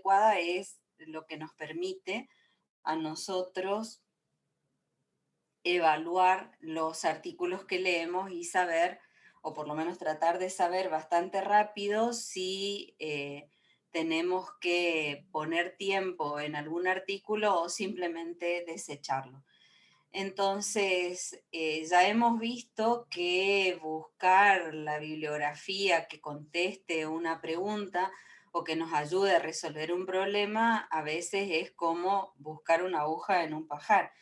adecuada es lo que nos permite a nosotros evaluar los artículos que leemos y saber, o por lo menos tratar de saber bastante rápido si tenemos que poner tiempo en algún artículo o simplemente desecharlo. Entonces, ya hemos visto que buscar la bibliografía que conteste una pregunta o que nos ayude a resolver un problema, a veces es como buscar una aguja en un pajar.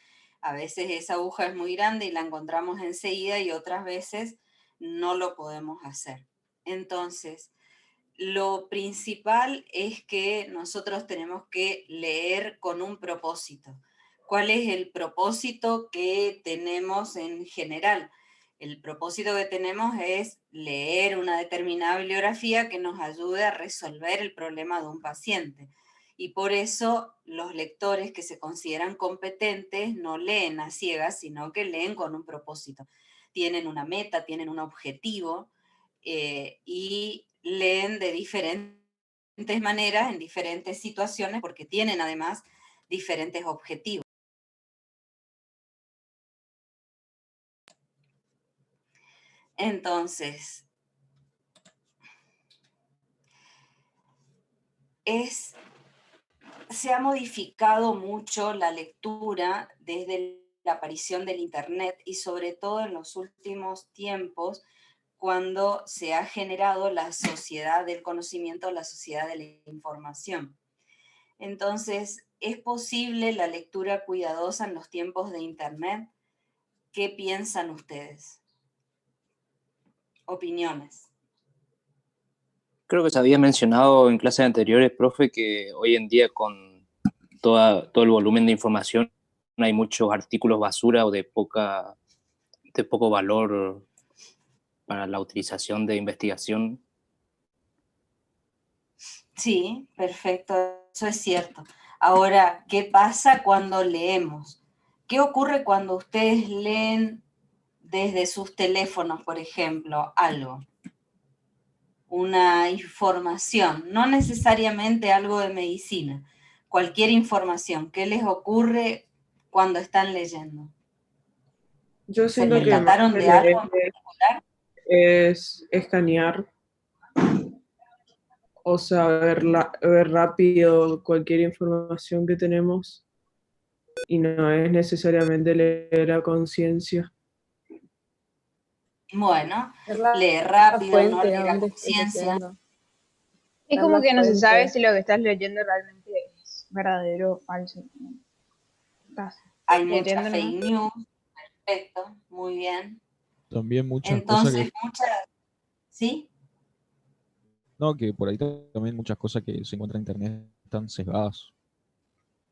A veces esa aguja es muy grande y la encontramos enseguida y otras veces no lo podemos hacer. Entonces, lo principal es que nosotros tenemos que leer con un propósito. ¿Cuál es el propósito que tenemos en general? El propósito que tenemos es leer una determinada bibliografía que nos ayude a resolver el problema de un paciente. Y por eso los lectores que se consideran competentes no leen a ciegas, sino que leen con un propósito. Tienen una meta, tienen un objetivo, y leen de diferentes maneras, en diferentes situaciones, porque tienen además diferentes objetivos. Entonces, se ha modificado mucho la lectura desde la aparición del Internet y sobre todo en los últimos tiempos, cuando se ha generado la sociedad del conocimiento, la sociedad de la información. Entonces, ¿es posible la lectura cuidadosa en los tiempos de Internet? ¿Qué piensan ustedes? Opiniones. Creo que se había mencionado en clases anteriores, profe, que hoy en día con todo el volumen de información hay muchos artículos basura o de poco valor para la utilización de investigación. Sí, perfecto, eso es cierto. Ahora, ¿qué pasa cuando leemos? ¿Qué ocurre cuando ustedes leen desde sus teléfonos, por ejemplo, algo? Una información, no necesariamente algo de medicina, cualquier información. ¿Qué les ocurre cuando están leyendo? Yo ¿Se siento que más percataron que de algo leer en particular? es escanear, o sea, ver rápido cualquier información que tenemos y no es necesariamente leer a conciencia. Bueno, Es la leer rápido, no fuente leer a donde estés conciencia. leyendo. Es Es como la que no se sabe fuente. si lo que estás leyendo realmente es verdadero o falso. Estás Hay mucha leyendo nomás. fake news, perfecto, muy bien. También muchas cosas Entonces, que, ¿sí? no, que por ahí también muchas cosas que se encuentran en internet están sesgadas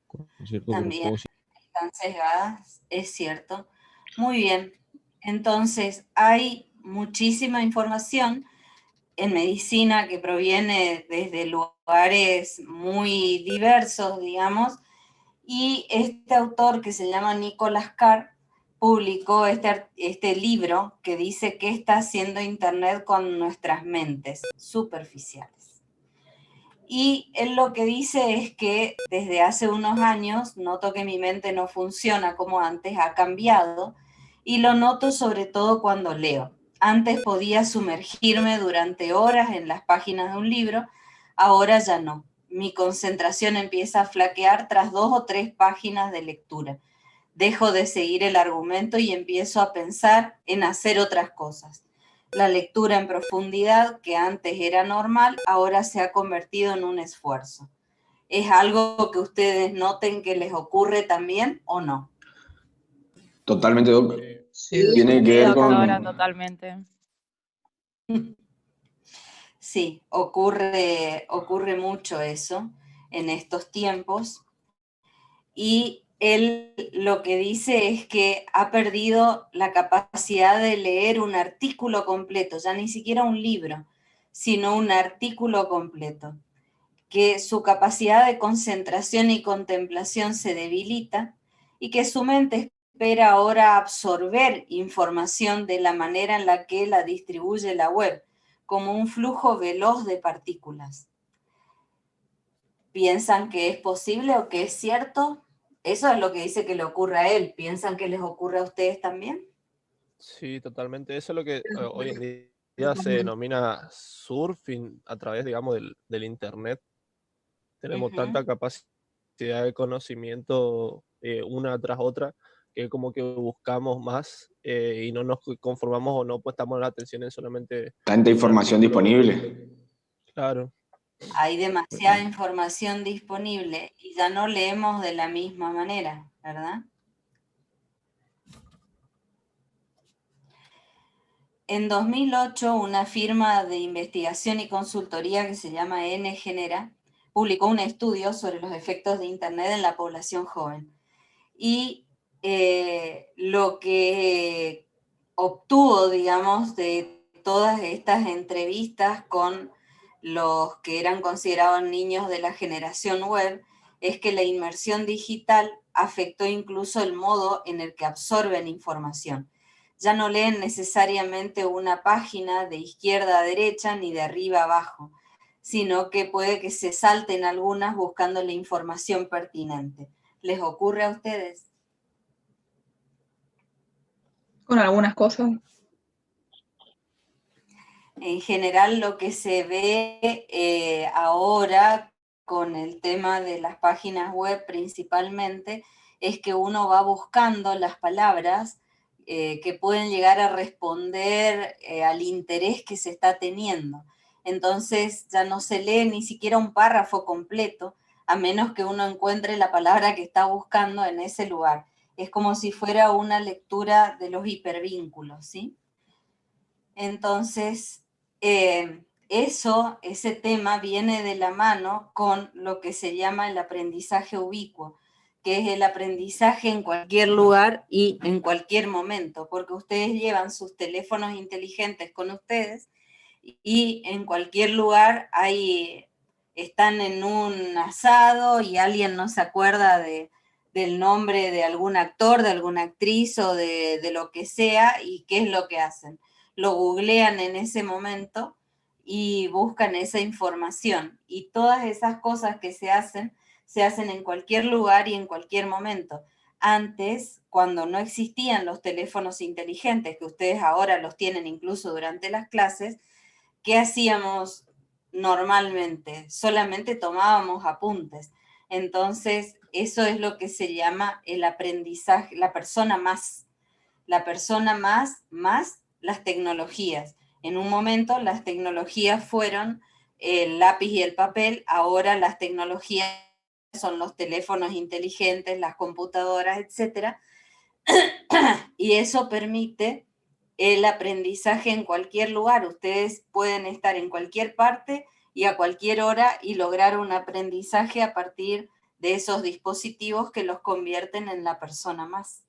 con cierto También propósito. están sesgadas, es cierto. Muy bien. Entonces, hay muchísima información en medicina que proviene desde lugares muy diversos, digamos, y este autor que se llama Nicholas Carr publicó este libro que dice qué está haciendo Internet con nuestras mentes superficiales. Y él lo que dice es que desde hace unos años noto que mi mente no funciona como antes, ha cambiado, y lo noto sobre todo cuando leo. Antes podía sumergirme durante horas en las páginas de un libro, ahora ya no. Mi concentración empieza a flaquear tras 2 o 3 páginas de lectura. Dejo de seguir el argumento y empiezo a pensar en hacer otras cosas. La lectura en profundidad, que antes era normal, ahora se ha convertido en un esfuerzo. ¿Es algo que ustedes noten que les ocurre también o no? Totalmente, Doc. Sí, Tiene que ver Doctora, con... totalmente. Sí, ocurre mucho eso en estos tiempos. Y él lo que dice es que ha perdido la capacidad de leer un artículo completo, ya ni siquiera un libro, sino un artículo completo, que su capacidad de concentración y contemplación se debilita y que su mente espera ahora absorber información de la manera en la que la distribuye la web, como un flujo veloz de partículas. ¿Piensan que es posible o que es cierto? Eso es lo que dice que le ocurre a él. ¿Piensan que les ocurre a ustedes también? Sí, totalmente. Eso es lo que hoy en día se denomina surfing a través, digamos, del internet. Tenemos Ujú. tanta capacidad de conocimiento una tras otra que como que buscamos más y no nos conformamos o no prestamos la atención en solamente Tanta un información artículo. disponible. Claro, Hay demasiada información disponible y ya no leemos de la misma manera, ¿verdad? En 2008, una firma de investigación y consultoría que se llama NGenera publicó un estudio sobre los efectos de Internet en la población joven. Y lo que obtuvo, digamos, de todas estas entrevistas con los que eran considerados niños de la generación web, es que la inmersión digital afectó incluso el modo en el que absorben información. Ya no leen necesariamente una página de izquierda a derecha ni de arriba a abajo, sino que puede que se salten algunas buscando la información pertinente. ¿Les ocurre a ustedes? Con algunas cosas. En general, lo que se ve ahora con el tema de las páginas web principalmente es que uno va buscando las palabras que pueden llegar a responder al interés que se está teniendo. Entonces ya no se lee ni siquiera un párrafo completo, a menos que uno encuentre la palabra que está buscando en ese lugar. Es como si fuera una lectura de los hipervínculos, ¿sí? Entonces, ese tema viene de la mano con lo que se llama el aprendizaje ubicuo, que es el aprendizaje en cualquier lugar y en cualquier momento, porque ustedes llevan sus teléfonos inteligentes con ustedes y en cualquier lugar están en un asado y alguien no se acuerda del nombre de algún actor, de alguna actriz o de lo que sea, y qué es lo que hacen. Lo googlean en ese momento y buscan esa información. Y todas esas cosas que se hacen en cualquier lugar y en cualquier momento. Antes, cuando no existían los teléfonos inteligentes, que ustedes ahora los tienen incluso durante las clases, ¿qué hacíamos normalmente? Solamente tomábamos apuntes. Entonces, eso es lo que se llama el aprendizaje, la persona más las tecnologías. En un momento las tecnologías fueron el lápiz y el papel, ahora las tecnologías son los teléfonos inteligentes, las computadoras, etcétera, y eso permite el aprendizaje en cualquier lugar. Ustedes pueden estar en cualquier parte y a cualquier hora y lograr un aprendizaje a partir de esos dispositivos que los convierten en la persona más.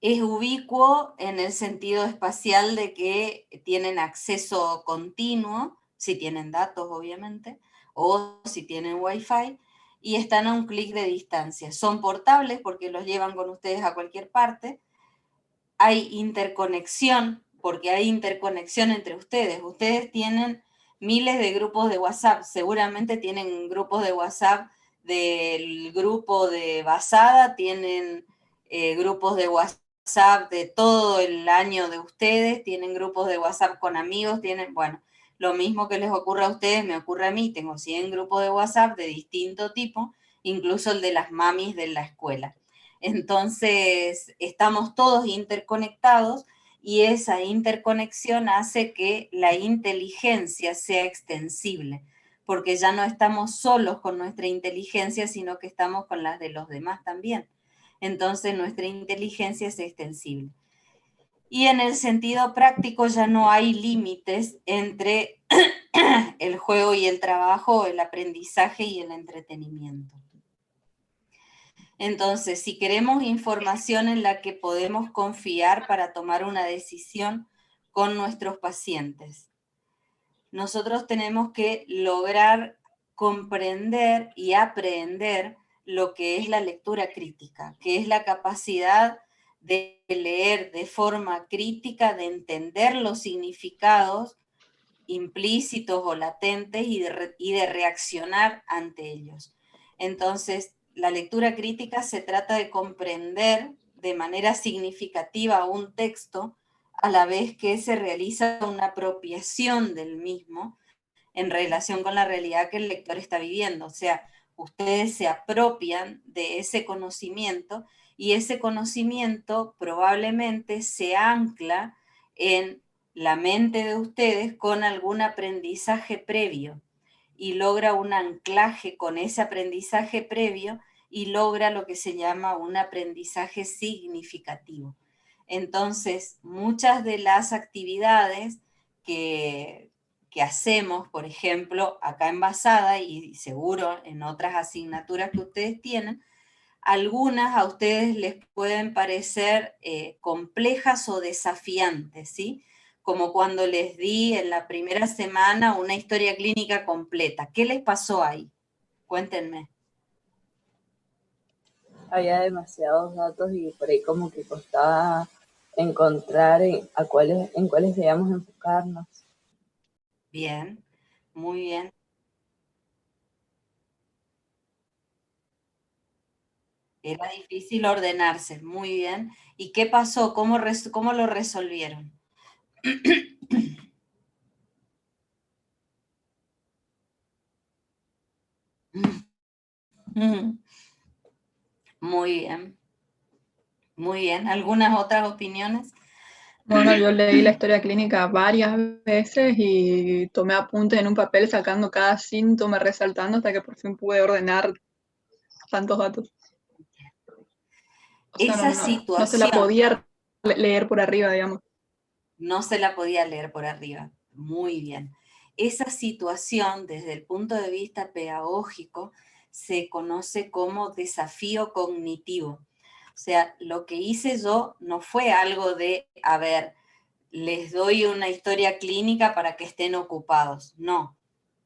Es ubicuo en el sentido espacial de que tienen acceso continuo, si tienen datos obviamente, o si tienen wifi, y están a un clic de distancia. Son portables porque los llevan con ustedes a cualquier parte. Hay interconexión, porque hay interconexión entre ustedes. Ustedes tienen miles de grupos de WhatsApp, seguramente tienen grupos de WhatsApp del grupo de Basada, tienen grupos de WhatsApp de todo el año de ustedes, tienen grupos de WhatsApp con amigos, tienen, bueno, lo mismo que les ocurre a ustedes me ocurre a mí, tengo 100 grupos de WhatsApp de distinto tipo, incluso el de las mamis de la escuela. Entonces, estamos todos interconectados y esa interconexión hace que la inteligencia sea extensible, porque ya no estamos solos con nuestra inteligencia, sino que estamos con las de los demás también. Entonces, nuestra inteligencia es extensible. Y en el sentido práctico ya no hay límites entre el juego y el trabajo, el aprendizaje y el entretenimiento. Entonces, si queremos información en la que podemos confiar para tomar una decisión con nuestros pacientes, nosotros tenemos que lograr comprender y aprender lo que es la lectura crítica, que es la capacidad de leer de forma crítica, de entender los significados implícitos o latentes y de reaccionar ante ellos. Entonces, la lectura crítica se trata de comprender de manera significativa un texto a la vez que se realiza una apropiación del mismo en relación con la realidad que el lector está viviendo. O sea, ustedes se apropian de ese conocimiento y ese conocimiento probablemente se ancla en la mente de ustedes con algún aprendizaje previo y logra un anclaje con ese aprendizaje previo y logra lo que se llama un aprendizaje significativo. Entonces, muchas de las actividades que hacemos, por ejemplo, acá en Basada y seguro en otras asignaturas que ustedes tienen, algunas a ustedes les pueden parecer complejas o desafiantes, ¿sí? Como cuando les di en la primera semana una historia clínica completa. ¿Qué les pasó ahí? Cuéntenme. Había demasiados datos y por ahí como que costaba encontrar en cuáles debíamos enfocarnos. Bien, muy bien. Era difícil ordenarse, muy bien. ¿Y qué pasó? ¿Cómo lo resolvieron? Muy bien. Muy bien. ¿Algunas otras opiniones? Bueno, yo leí la historia clínica varias veces y tomé apuntes en un papel sacando cada síntoma, resaltando hasta que por fin pude ordenar tantos datos. O sea, Esa no se la situación podía leer por arriba, digamos. no se la podía leer por arriba. Muy bien. Esa situación, desde el punto de vista pedagógico, se conoce como desafío cognitivo. O sea, lo que hice yo no fue algo de, a ver, les doy una historia clínica para que estén ocupados. No,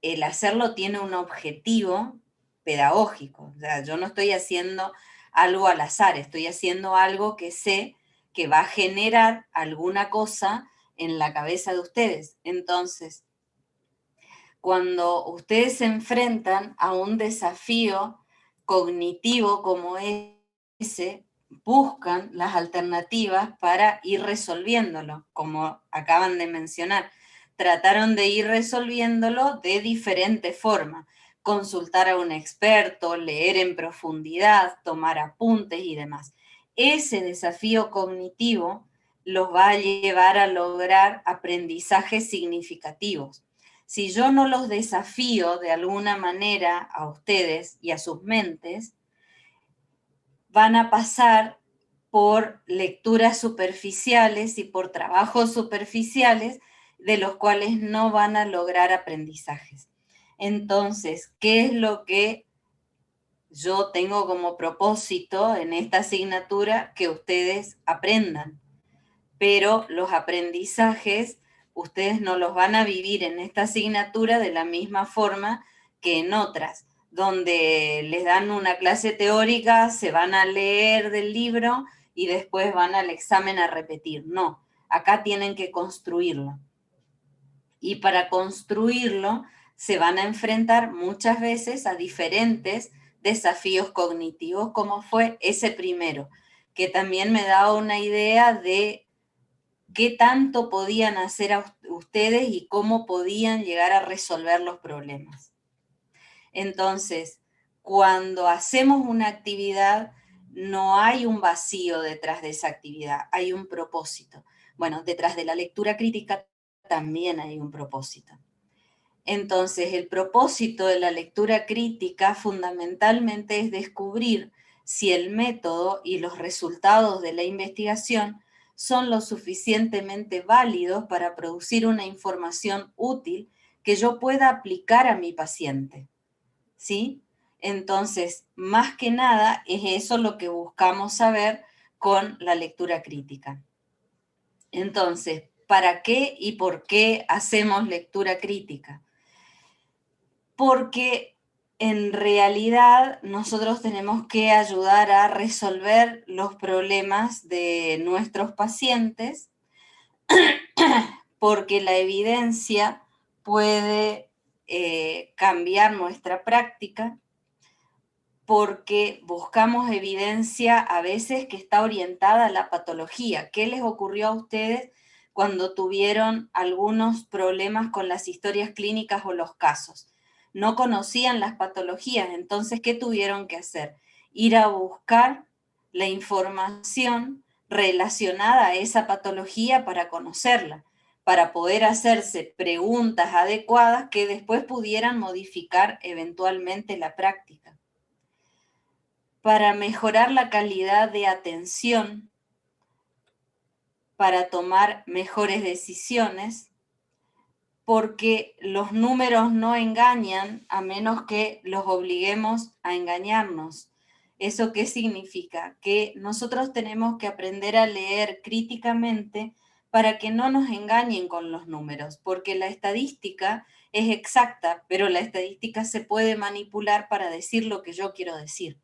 el hacerlo tiene un objetivo pedagógico. O sea, yo no estoy haciendo algo al azar, estoy haciendo algo que sé que va a generar alguna cosa en la cabeza de ustedes. Entonces, cuando ustedes se enfrentan a un desafío cognitivo como ese, buscan las alternativas para ir resolviéndolo, como acaban de mencionar. Trataron de ir resolviéndolo de diferente forma. Consultar a un experto, leer en profundidad, tomar apuntes y demás. Ese desafío cognitivo los va a llevar a lograr aprendizajes significativos. Si yo no los desafío de alguna manera a ustedes y a sus mentes, van a pasar por lecturas superficiales y por trabajos superficiales de los cuales no van a lograr aprendizajes. Entonces, ¿qué es lo que yo tengo como propósito en esta asignatura? Que ustedes aprendan, pero los aprendizajes ustedes no los van a vivir en esta asignatura de la misma forma que en otras, donde les dan una clase teórica, se van a leer del libro y después van al examen a repetir. No, acá tienen que construirlo. Y para construirlo se van a enfrentar muchas veces a diferentes desafíos cognitivos, como fue ese primero, que también me da una idea de qué tanto podían hacer ustedes y cómo podían llegar a resolver los problemas. Entonces, cuando hacemos una actividad, no hay un vacío detrás de esa actividad, hay un propósito. Bueno, detrás de la lectura crítica también hay un propósito. Entonces, el propósito de la lectura crítica fundamentalmente es descubrir si el método y los resultados de la investigación son lo suficientemente válidos para producir una información útil que yo pueda aplicar a mi paciente. ¿Sí? Entonces, más que nada, es eso lo que buscamos saber con la lectura crítica. Entonces, ¿para qué y por qué hacemos lectura crítica? Porque en realidad nosotros tenemos que ayudar a resolver los problemas de nuestros pacientes porque la evidencia puede cambiar nuestra práctica, porque buscamos evidencia a veces que está orientada a la patología. ¿Qué les ocurrió a ustedes cuando tuvieron algunos problemas con las historias clínicas o los casos? No conocían las patologías, entonces, ¿qué tuvieron que hacer? Ir a buscar la información relacionada a esa patología para conocerla, para poder hacerse preguntas adecuadas que después pudieran modificar eventualmente la práctica. Para mejorar la calidad de atención, para tomar mejores decisiones, porque los números no engañan a menos que los obliguemos a engañarnos. ¿Eso qué significa? Que nosotros tenemos que aprender a leer críticamente para que no nos engañen con los números, porque la estadística es exacta, pero la estadística se puede manipular para decir lo que yo quiero decir.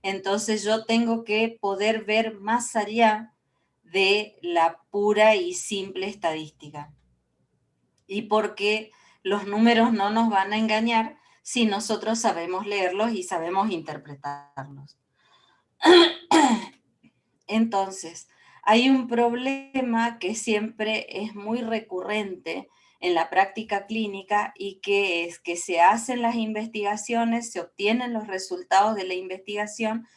Entonces yo tengo que poder ver más allá de la pura y simple estadística. Y porque los números no nos van a engañar si nosotros sabemos leerlos y sabemos interpretarlos. Entonces, hay un problema que siempre es muy recurrente en la práctica clínica, y que es que se hacen las investigaciones, se obtienen los resultados de la investigación,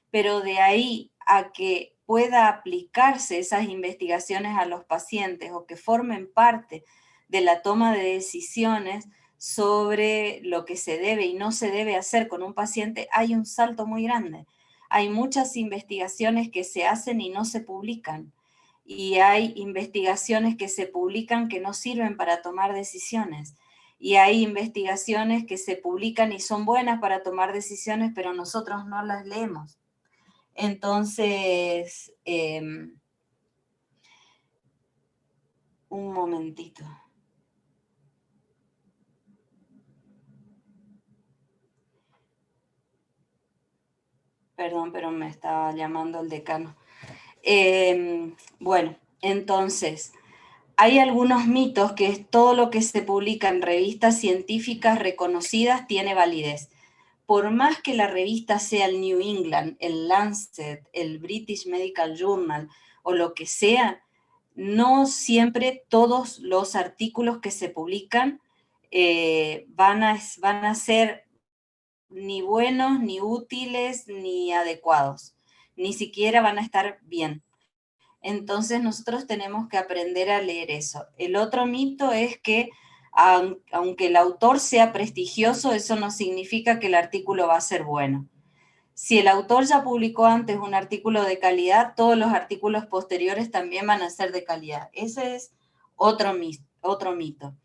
pero de ahí a que pueda aplicarse esas investigaciones a los pacientes o que formen parte de la toma de decisiones sobre lo que se debe y no se debe hacer con un paciente, hay un salto muy grande. Hay muchas investigaciones que se hacen y no se publican, y hay investigaciones que se publican que no sirven para tomar decisiones, y hay investigaciones que se publican y son buenas para tomar decisiones, pero nosotros no las leemos. Entonces, un momentito. Perdón, pero me estaba llamando el decano. Bueno, entonces, hay algunos mitos que todo lo que se publica en revistas científicas reconocidas tiene validez. Por más que la revista sea el New England, el Lancet, el British Medical Journal o lo que sea, no siempre todos los artículos que se publican van a ser ni buenos, ni útiles, ni adecuados. Ni siquiera van a estar bien. Entonces nosotros tenemos que aprender a leer eso. El otro mito es que aunque el autor sea prestigioso, eso no significa que el artículo va a ser bueno. Si el autor ya publicó antes un artículo de calidad, todos los artículos posteriores también van a ser de calidad. Ese es otro mito.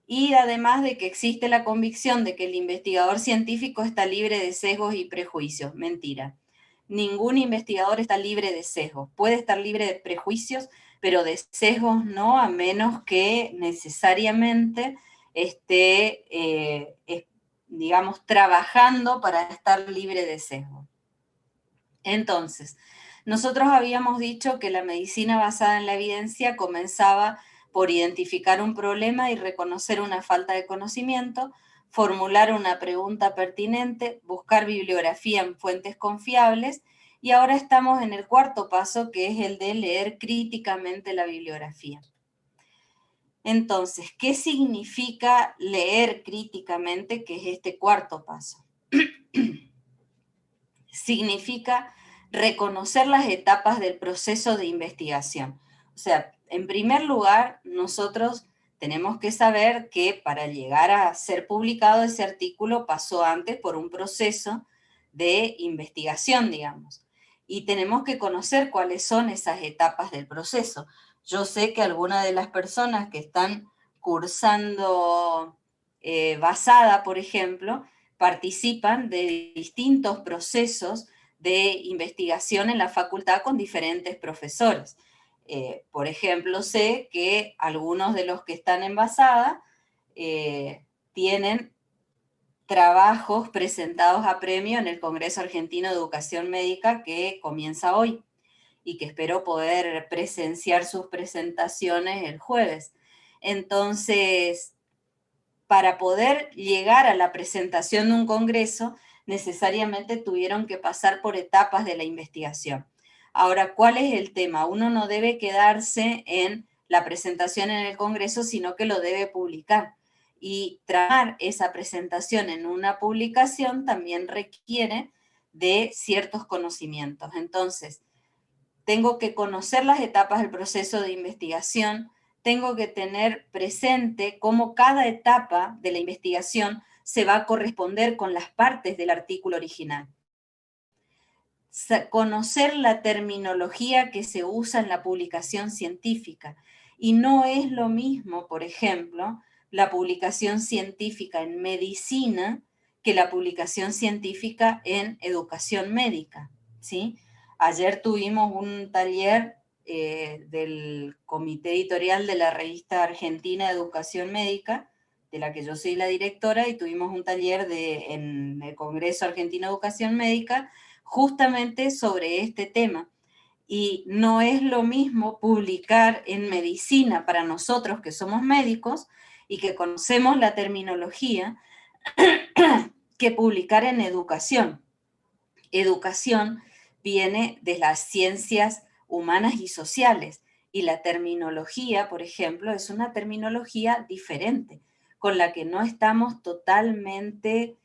Y además de que existe la convicción de que el investigador científico está libre de sesgos y prejuicios. Mentira. Ningún investigador está libre de sesgos. Puede estar libre de prejuicios, pero de sesgos no, a menos que necesariamente esté, digamos, trabajando para estar libre de sesgos. Entonces, nosotros habíamos dicho que la medicina basada en la evidencia comenzaba por identificar un problema y reconocer una falta de conocimiento, formular una pregunta pertinente, buscar bibliografía en fuentes confiables, y ahora estamos en el cuarto paso, que es el de leer críticamente la bibliografía. Entonces, ¿qué significa leer críticamente, que es este cuarto paso? Significa reconocer las etapas del proceso de investigación. O sea, en primer lugar, nosotros tenemos que saber que para llegar a ser publicado ese artículo pasó antes por un proceso de investigación, digamos. Y tenemos que conocer cuáles son esas etapas del proceso. Yo sé que algunas de las personas que están cursando basada, por ejemplo, participan de distintos procesos de investigación en la facultad con diferentes profesores. Por ejemplo, sé que algunos de los que están en basada tienen trabajos presentados a premio en el Congreso Argentino de Educación Médica, que comienza hoy, y que espero poder presenciar sus presentaciones el jueves. Entonces, para poder llegar a la presentación de un congreso, necesariamente tuvieron que pasar por etapas de la investigación. Ahora, ¿cuál es el tema? Uno no debe quedarse en la presentación en el congreso, sino que lo debe publicar. Y trabajar esa presentación en una publicación también requiere de ciertos conocimientos. Entonces, tengo que conocer las etapas del proceso de investigación, tengo que tener presente cómo cada etapa de la investigación se va a corresponder con las partes del artículo original. Conocer la terminología que se usa en la publicación científica. Y no es lo mismo, por ejemplo, la publicación científica en medicina que la publicación científica en educación médica, ¿sí? Ayer tuvimos un taller del comité editorial de la revista Argentina de Educación Médica, de la que yo soy la directora, y tuvimos un taller en el Congreso Argentino de Educación Médica justamente sobre este tema. Y no es lo mismo publicar en medicina para nosotros que somos médicos y que conocemos la terminología que publicar en educación. Educación viene de las ciencias humanas y sociales, y la terminología, por ejemplo, es una terminología diferente, con la que no estamos totalmente,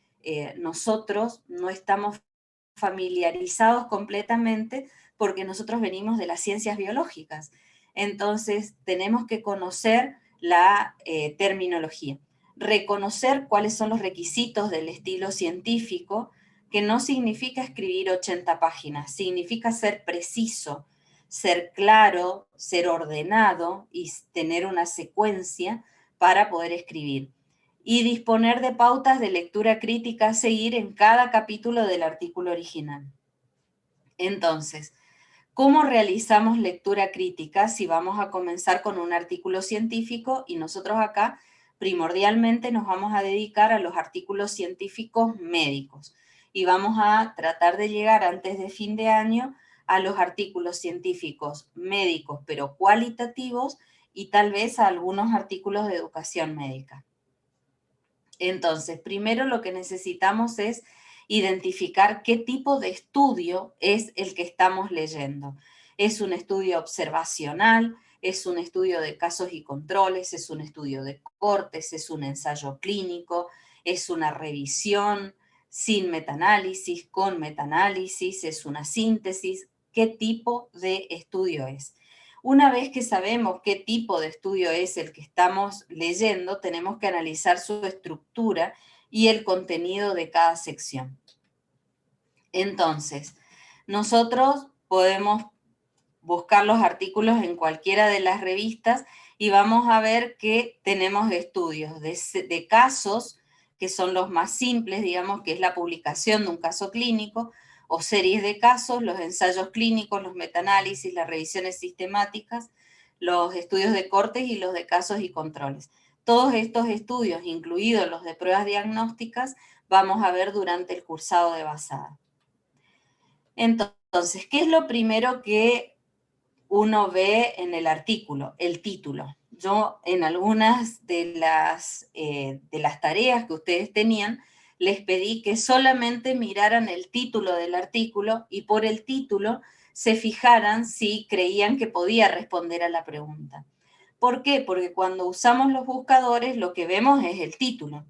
nosotros no estamos familiarizados completamente, porque nosotros venimos de las ciencias biológicas. Entonces, tenemos que conocer la terminología, reconocer cuáles son los requisitos del estilo científico, que no significa escribir 80 páginas, significa ser preciso, ser claro, ser ordenado y tener una secuencia para poder escribir. Y disponer de pautas de lectura crítica a seguir en cada capítulo del artículo original. Entonces, ¿cómo realizamos lectura crítica si vamos a comenzar con un artículo científico? Y nosotros acá primordialmente nos vamos a dedicar a los artículos científicos médicos. Y vamos a tratar de llegar antes de fin de año a los artículos científicos médicos, pero cualitativos, y tal vez a algunos artículos de educación médica. Entonces, primero lo que necesitamos es identificar qué tipo de estudio es el que estamos leyendo. ¿Es un estudio observacional? ¿Es un estudio de casos y controles? ¿Es un estudio de cortes? ¿Es un ensayo clínico? ¿Es una revisión sin metaanálisis, con metaanálisis? ¿Es una síntesis? ¿Qué tipo de estudio es? Una vez que sabemos qué tipo de estudio es el que estamos leyendo, tenemos que analizar su estructura y el contenido de cada sección. Entonces, nosotros podemos buscar los artículos en cualquiera de las revistas y vamos a ver que tenemos estudios de casos, que son los más simples, digamos, que es la publicación de un caso clínico, o series de casos, los ensayos clínicos, los metaanálisis, las revisiones sistemáticas, los estudios de cortes y los de casos y controles. Todos estos estudios, incluidos los de pruebas diagnósticas, vamos a ver durante el cursado de basada. Entonces, ¿qué es lo primero que uno ve en el artículo? El título. Yo en algunas de las tareas que ustedes tenían, les pedí que solamente miraran el título del artículo y por el título se fijaran si creían que podía responder a la pregunta. ¿Por qué? Porque cuando usamos los buscadores lo que vemos es el título.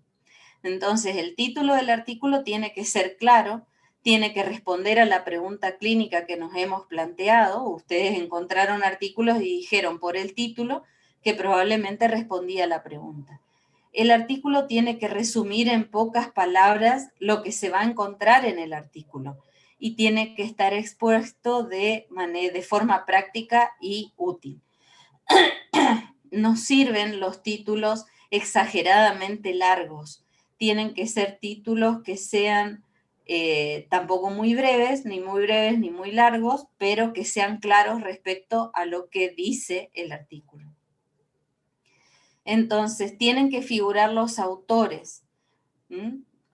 Entonces el título del artículo tiene que ser claro, tiene que responder a la pregunta clínica que nos hemos planteado. Ustedes encontraron artículos y dijeron por el título que probablemente respondía a la pregunta. El artículo tiene que resumir en pocas palabras lo que se va a encontrar en el artículo y tiene que estar expuesto de forma práctica y útil. Nos sirven los títulos exageradamente largos. Tienen que ser títulos que sean tampoco muy breves ni muy largos, pero que sean claros respecto a lo que dice el artículo. Entonces, tienen que figurar los autores.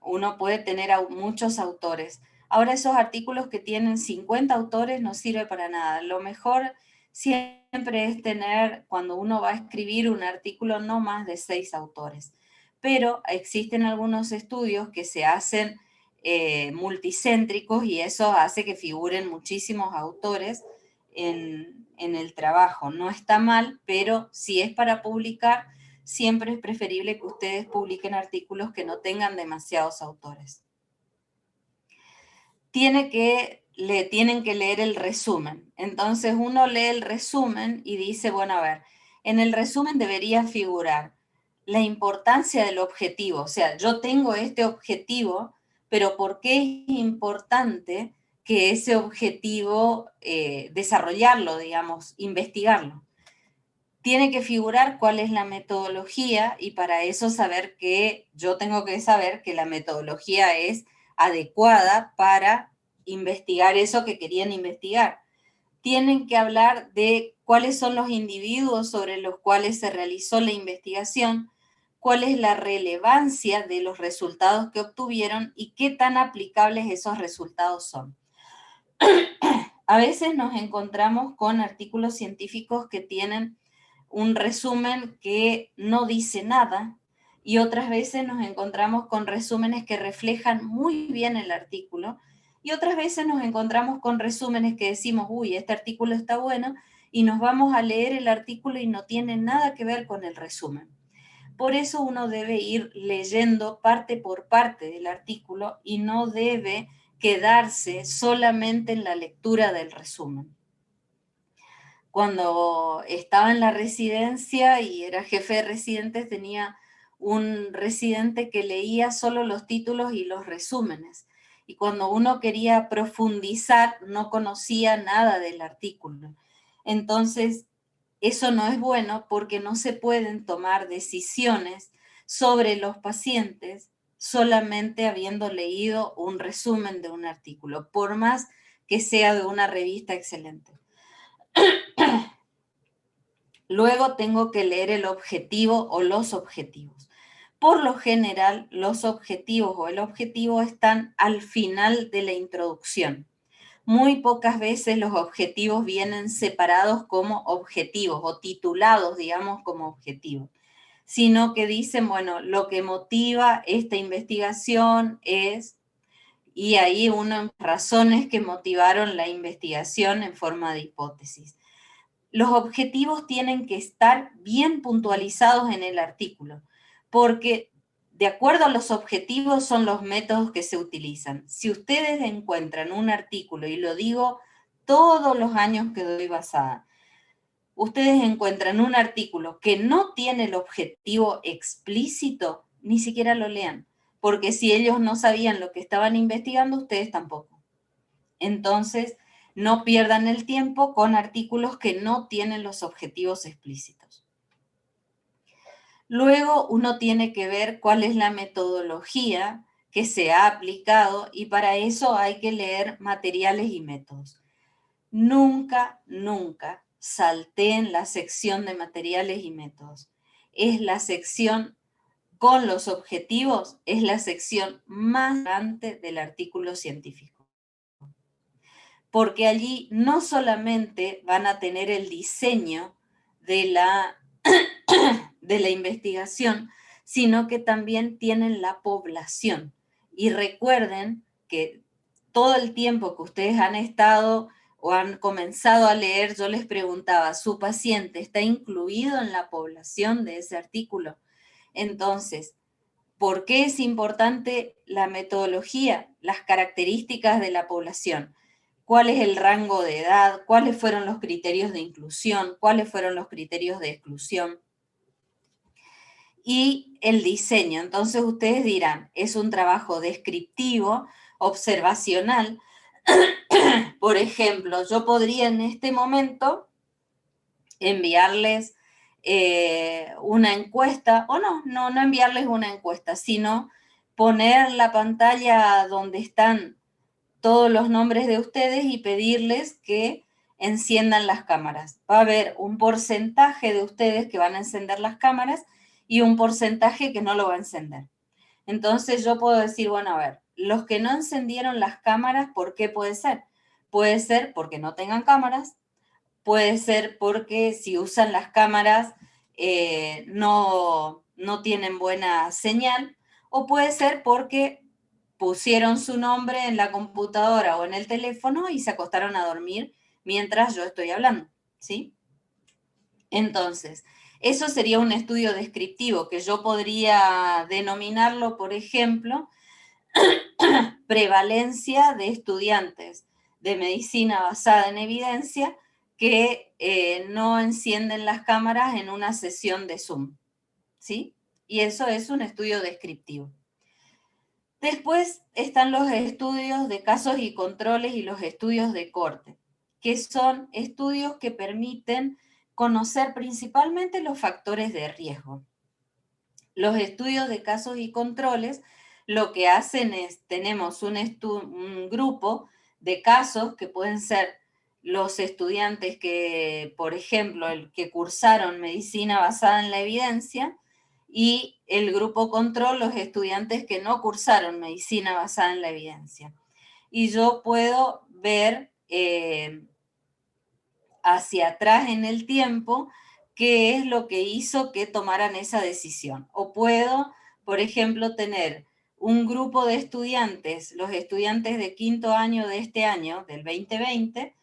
Uno puede tener muchos autores. Ahora, esos artículos que tienen 50 autores no sirve para nada. Lo mejor siempre es tener, cuando uno va a escribir un artículo, no más de 6 autores, pero existen algunos estudios que se hacen multicéntricos y eso hace que figuren muchísimos autores en el trabajo. No está mal, pero si es para publicar, siempre es preferible que ustedes publiquen artículos que no tengan demasiados autores. Le tienen que leer el resumen. Entonces uno lee el resumen y dice, bueno, a ver, en el resumen debería figurar la importancia del objetivo. O sea, yo tengo este objetivo, pero ¿por qué es importante que ese objetivo desarrollarlo, digamos, investigarlo? Tiene que figurar cuál es la metodología y para eso saber que yo tengo que saber que la metodología es adecuada para investigar eso que querían investigar. Tienen que hablar de cuáles son los individuos sobre los cuales se realizó la investigación, cuál es la relevancia de los resultados que obtuvieron y qué tan aplicables esos resultados son. A veces nos encontramos con artículos científicos que tienen un resumen que no dice nada y otras veces nos encontramos con resúmenes que reflejan muy bien el artículo y otras veces nos encontramos con resúmenes que decimos, uy, este artículo está bueno y nos vamos a leer el artículo y no tiene nada que ver con el resumen. Por eso uno debe ir leyendo parte por parte del artículo y no debe quedarse solamente en la lectura del resumen. Cuando estaba en la residencia y era jefe de residentes, tenía un residente que leía solo los títulos y los resúmenes. Y cuando uno quería profundizar, no conocía nada del artículo. Entonces, eso no es bueno porque no se pueden tomar decisiones sobre los pacientes solamente habiendo leído un resumen de un artículo, por más que sea de una revista excelente. Luego tengo que leer el objetivo o los objetivos. Por lo general, los objetivos o el objetivo están al final de la introducción. Muy pocas veces los objetivos vienen separados como objetivos o titulados, digamos, como objetivos, sino que dicen, bueno, lo que motiva esta investigación es, y ahí razones que motivaron la investigación en forma de hipótesis. Los objetivos tienen que estar bien puntualizados en el artículo, porque de acuerdo a los objetivos son los métodos que se utilizan. Si ustedes encuentran un artículo, y lo digo todos los años que doy basada, ustedes encuentran un artículo que no tiene el objetivo explícito, ni siquiera lo lean, porque si ellos no sabían lo que estaban investigando, ustedes tampoco. Entonces, no pierdan el tiempo con artículos que no tienen los objetivos explícitos. Luego uno tiene que ver cuál es la metodología que se ha aplicado y para eso hay que leer materiales y métodos. Nunca, nunca salteen la sección de materiales y métodos. Es la sección con los objetivos, es la sección más grande del artículo científico. Porque allí no solamente van a tener el diseño de la investigación, sino que también tienen la población. Y recuerden que todo el tiempo que ustedes han estado o han comenzado a leer, yo les preguntaba, ¿su paciente está incluido en la población de ese artículo? Entonces, ¿por qué es importante la metodología? Las características de la población. ¿Cuál es el rango de edad? ¿Cuáles fueron los criterios de inclusión? ¿Cuáles fueron los criterios de exclusión? Y el diseño. Entonces ustedes dirán, es un trabajo descriptivo, observacional. Por ejemplo, yo podría en este momento enviarles una encuesta, o no enviarles una encuesta, sino poner la pantalla donde están todos los nombres de ustedes y pedirles que enciendan las cámaras. Va a haber un porcentaje de ustedes que van a encender las cámaras y un porcentaje que no lo va a encender. Entonces yo puedo decir, bueno, a ver, los que no encendieron las cámaras, ¿por qué puede ser? Puede ser porque no tengan cámaras, puede ser porque si usan las cámaras no no tienen buena señal, o puede ser porque pusieron su nombre en la computadora o en el teléfono y se acostaron a dormir mientras yo estoy hablando, ¿sí? Entonces, eso sería un estudio descriptivo que yo podría denominarlo, por ejemplo, prevalencia de estudiantes de medicina basada en evidencia que no encienden las cámaras en una sesión de Zoom, ¿sí? Y eso es un estudio descriptivo. Después están los estudios de casos y controles y los estudios de corte, que son estudios que permiten conocer principalmente los factores de riesgo. Los estudios de casos y controles lo que hacen es, tenemos un grupo de casos que pueden ser los estudiantes que, por ejemplo, el que cursaron medicina basada en la evidencia, y el grupo control, los estudiantes que no cursaron medicina basada en la evidencia. Y yo puedo ver hacia atrás en el tiempo qué es lo que hizo que tomaran esa decisión. O puedo, por ejemplo, tener un grupo de estudiantes, los estudiantes de quinto año de este año, del 2020,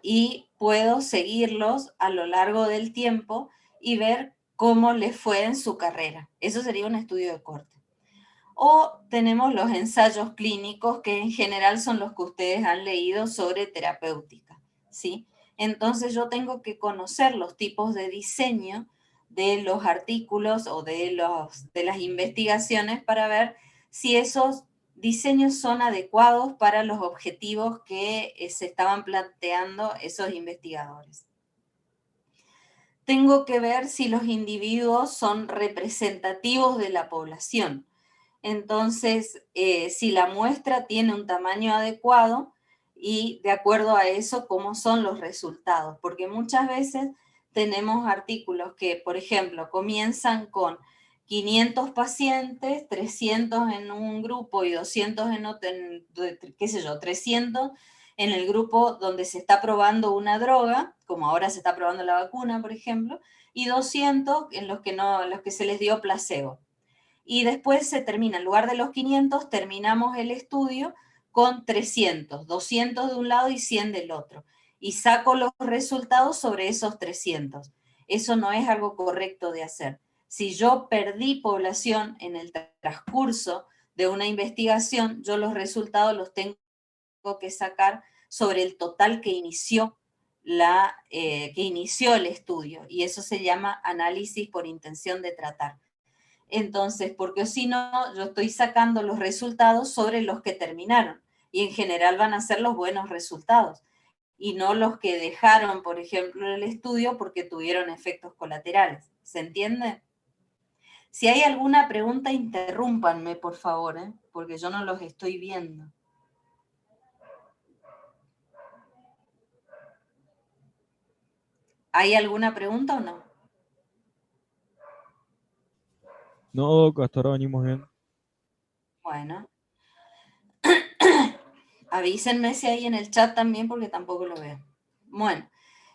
y puedo seguirlos a lo largo del tiempo y ver cómo les fue en su carrera. Eso sería un estudio de corte. O tenemos los ensayos clínicos, que en general son los que ustedes han leído sobre terapéutica, ¿sí? Entonces yo tengo que conocer los tipos de diseño de los artículos o de las investigaciones para ver si esos diseños son adecuados para los objetivos que se estaban planteando esos investigadores. Tengo que ver si los individuos son representativos de la población. Entonces, si la muestra tiene un tamaño adecuado y de acuerdo a eso, cómo son los resultados. Porque muchas veces tenemos artículos que, por ejemplo, comienzan con 500 pacientes, 300 en un grupo y 200 en otro, qué sé yo, 300 en el grupo donde se está probando una droga, como ahora se está probando la vacuna, por ejemplo, y 200 en los que se les dio placebo. Y después se termina, en lugar de los 500, terminamos el estudio con 300, 200 de un lado y 100 del otro. Y saco los resultados sobre esos 300. Eso no es algo correcto de hacer. Si yo perdí población en el transcurso de una investigación, yo los resultados los tengo que sacar sobre el total que inició el estudio. Y eso se llama análisis por intención de tratar. Entonces, porque si no, yo estoy sacando los resultados sobre los que terminaron, y en general van a ser los buenos resultados, y no los que dejaron, por ejemplo, el estudio porque tuvieron efectos colaterales. ¿Se entiende? Si hay alguna pregunta, interrúmpanme, por favor, porque yo no los estoy viendo. ¿Hay alguna pregunta o no? No, hasta ahora venimos bien. Bueno. Avísenme si hay en el chat también, porque tampoco lo veo. Bueno,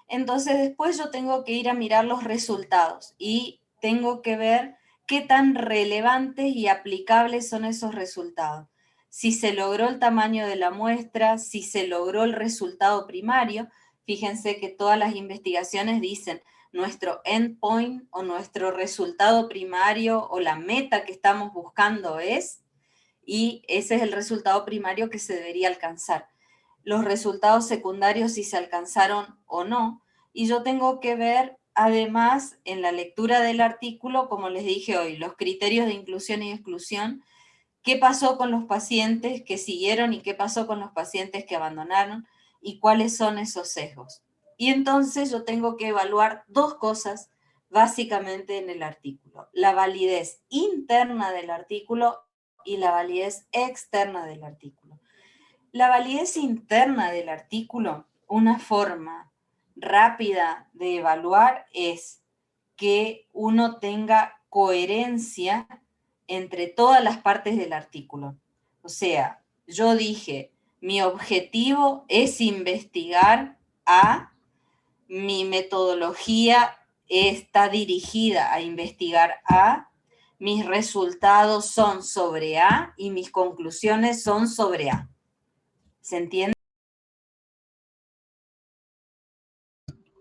entonces después yo tengo que ir a mirar los resultados y tengo que ver qué tan relevantes y aplicables son esos resultados. Si se logró el tamaño de la muestra, si se logró el resultado primario. Fíjense que todas las investigaciones dicen nuestro endpoint o nuestro resultado primario o la meta que estamos buscando es, y ese es el resultado primario que se debería alcanzar. Los resultados secundarios si se alcanzaron o no, y yo tengo que ver además en la lectura del artículo, como les dije hoy, los criterios de inclusión y exclusión, qué pasó con los pacientes que siguieron y qué pasó con los pacientes que abandonaron y cuáles son esos sesgos. Y entonces yo tengo que evaluar dos cosas básicamente en el artículo: la validez interna del artículo y la validez externa del artículo. La validez interna del artículo, una forma rápida de evaluar es que uno tenga coherencia entre todas las partes del artículo. O sea, yo dije, mi objetivo es investigar a, mi metodología está dirigida a investigar A, mis resultados son sobre A y mis conclusiones son sobre A. ¿Se entiende?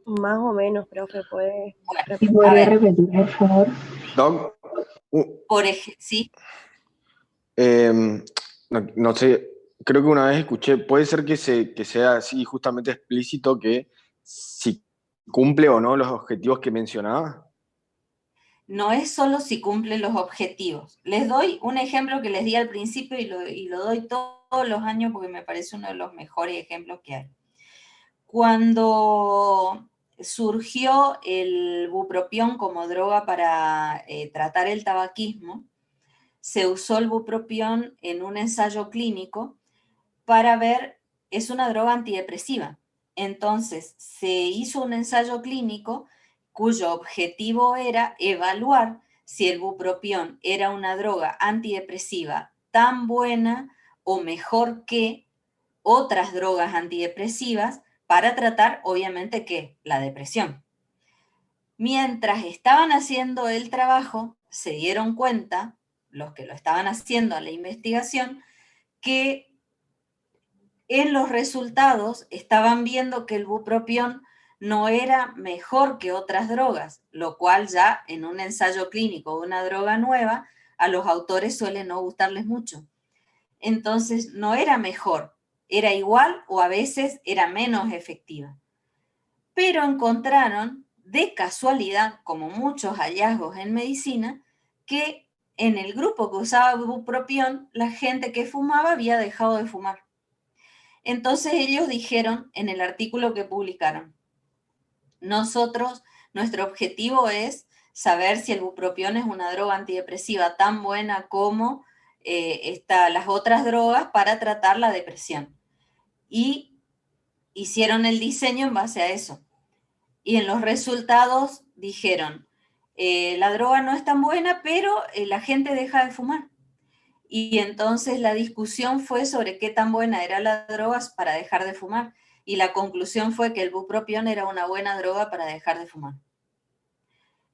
Más o menos, profe, puede ¿Y repetir. podría repetir, por favor? Doc, Sí. no sé, creo que una vez escuché, puede ser que sea así justamente explícito que si cumple o no los objetivos que mencionaba. No es solo si cumplen los objetivos. Les doy un ejemplo que les di al principio y lo doy todos los años porque me parece uno de los mejores ejemplos que hay. Cuando surgió el bupropión como droga para tratar el tabaquismo, se usó el bupropión en un ensayo clínico para ver, es una droga antidepresiva. Entonces, se hizo un ensayo clínico cuyo objetivo era evaluar si el bupropión era una droga antidepresiva tan buena o mejor que otras drogas antidepresivas para tratar, obviamente, ¿qué? La depresión. Mientras estaban haciendo el trabajo, se dieron cuenta, los que lo estaban haciendo la investigación, que en los resultados estaban viendo que el bupropión no era mejor que otras drogas, lo cual ya en un ensayo clínico de una droga nueva, a los autores suele no gustarles mucho. Entonces no era mejor, era igual o a veces era menos efectiva. Pero encontraron de casualidad, como muchos hallazgos en medicina, que en el grupo que usaba bupropión, la gente que fumaba había dejado de fumar. Entonces ellos dijeron en el artículo que publicaron, nuestro objetivo es saber si el bupropión es una droga antidepresiva tan buena como las otras drogas para tratar la depresión. Y hicieron el diseño en base a eso. Y en los resultados dijeron, la droga no es tan buena, pero la gente deja de fumar. Y entonces la discusión fue sobre qué tan buena era la droga para dejar de fumar. Y la conclusión fue que el bupropión era una buena droga para dejar de fumar.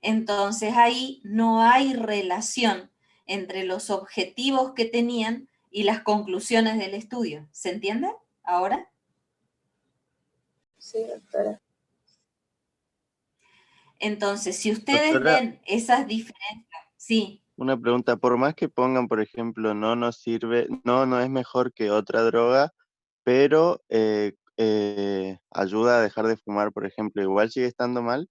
Entonces ahí no hay relación entre los objetivos que tenían y las conclusiones del estudio. ¿Se entiende ahora? Sí, doctora. Entonces, si ustedes Doctora, ven esas diferencias, sí. una pregunta, por más que pongan, por ejemplo, no nos sirve, no es mejor que otra droga, pero ayuda a dejar de fumar, por ejemplo, igual sigue estando mal.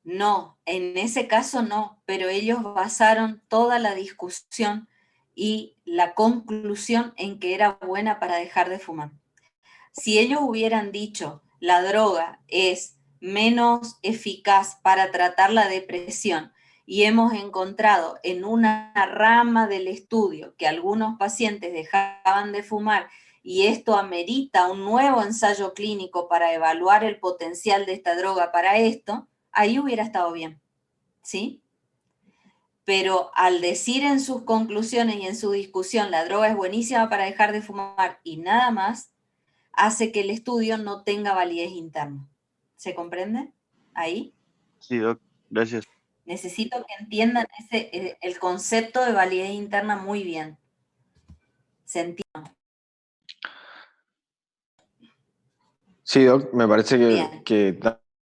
No, en ese caso no, pero ellos basaron toda la discusión y la conclusión en que era buena para dejar de fumar. Si ellos hubieran dicho la droga es menos eficaz para tratar la depresión y hemos encontrado en una rama del estudio que algunos pacientes dejaban de fumar y esto amerita un nuevo ensayo clínico para evaluar el potencial de esta droga para esto, ahí hubiera estado bien, ¿sí? Pero al decir en sus conclusiones y en su discusión la droga es buenísima para dejar de fumar y nada más, hace que el estudio no tenga validez interna. ¿Se comprende? Ahí. Sí, doc, gracias. Necesito que entiendan el concepto de validez interna muy bien. ¿Se entiende? Sí, Doc, me parece Bien. que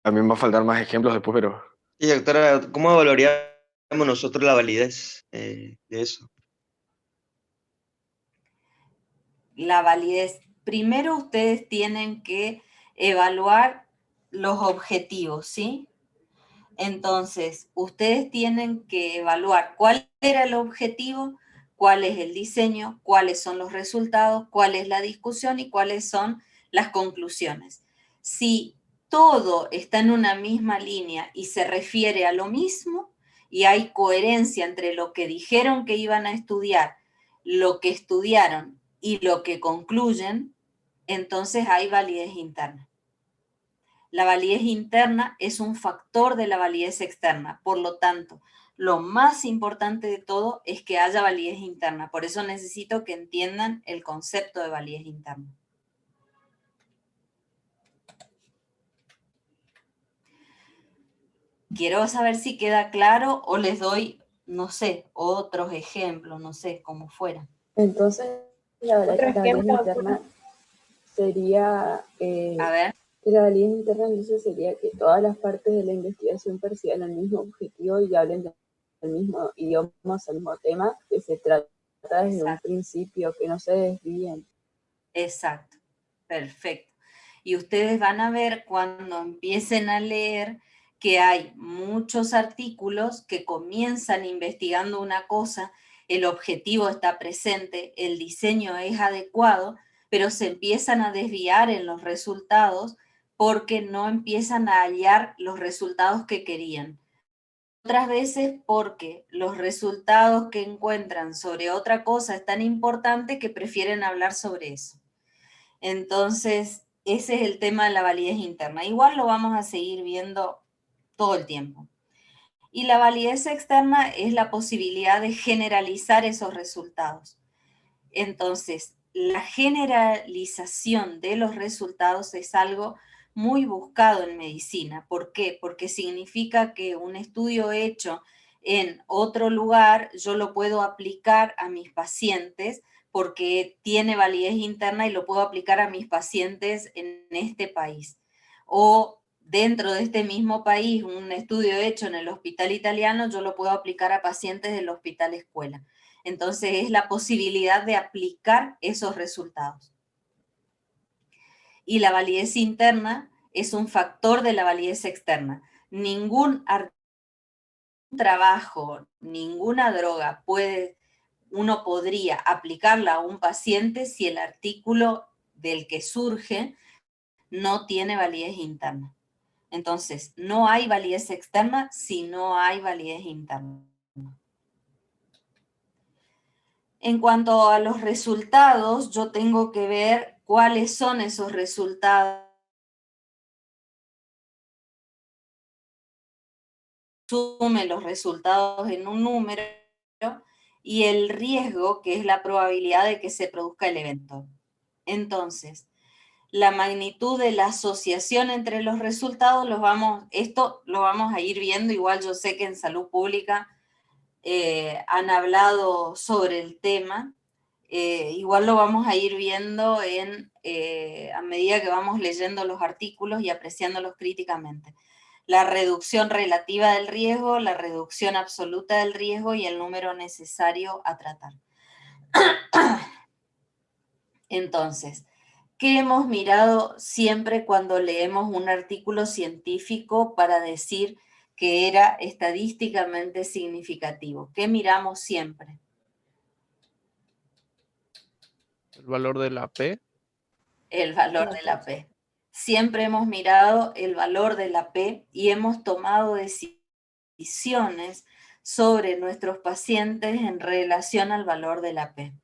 también va a faltar más ejemplos después, pero Y doctora, ¿cómo evaluaríamos nosotros la validez de eso? La validez. Primero ustedes tienen que evaluar los objetivos, ¿sí? Entonces, ustedes tienen que evaluar cuál era el objetivo, cuál es el diseño, cuáles son los resultados, cuál es la discusión y cuáles son las conclusiones. Si todo está en una misma línea y se refiere a lo mismo y hay coherencia entre lo que dijeron que iban a estudiar, lo que estudiaron y lo que concluyen, entonces hay validez interna. La validez interna es un factor de la validez externa. Por lo tanto, lo más importante de todo es que haya validez interna. Por eso necesito que entiendan el concepto de validez interna. quiero saber si queda claro o les doy, no sé, otros ejemplos, no sé, como fuera. Entonces, la validez interna sería, A ver. la validez interna entonces sería que todas las partes de la investigación persigan el mismo objetivo y hablen del mismo idioma, al mismo tema, que se trata desde un principio, que no se desvíen. Exacto, perfecto. Y ustedes van a ver cuando empiecen a leer que hay muchos artículos que comienzan investigando una cosa, el objetivo está presente, el diseño es adecuado, pero se empiezan a desviar en los resultados porque no empiezan a hallar los resultados que querían. Otras veces porque los resultados que encuentran sobre otra cosa es tan importante que prefieren hablar sobre eso. Entonces, ese es el tema de la validez interna. Igual lo vamos a seguir viendo todo el tiempo. Y la validez externa es la posibilidad de generalizar esos resultados. Entonces, la generalización de los resultados es algo muy buscado en medicina. ¿Por qué? Porque significa que un estudio hecho en otro lugar, yo lo puedo aplicar a mis pacientes porque tiene validez interna y lo puedo aplicar a mis pacientes en este país. O dentro de este mismo país, un estudio hecho en el hospital italiano, yo lo puedo aplicar a pacientes del hospital escuela. Entonces es la posibilidad de aplicar esos resultados. Y la validez interna es un factor de la validez externa. Ningún trabajo, ninguna droga uno podría aplicarla a un paciente si el artículo del que surge no tiene validez interna. Entonces, no hay validez externa si no hay validez interna. En cuanto a los resultados, yo tengo que ver cuáles son esos resultados. Sume los resultados en un número y el riesgo, que es la probabilidad de que se produzca el evento. Entonces, la magnitud de la asociación entre los resultados, esto lo vamos a ir viendo. Igual yo sé que en salud pública han hablado sobre el tema. Igual lo vamos a ir viendo a medida que vamos leyendo los artículos y apreciándolos críticamente. La reducción relativa del riesgo, la reducción absoluta del riesgo y el número necesario a tratar. Entonces, ¿qué hemos mirado siempre cuando leemos un artículo científico para decir que era estadísticamente significativo? ¿Qué miramos siempre? El valor de la P. El valor de la P. Siempre hemos mirado el valor de la P y hemos tomado decisiones sobre nuestros pacientes en relación al valor de la P.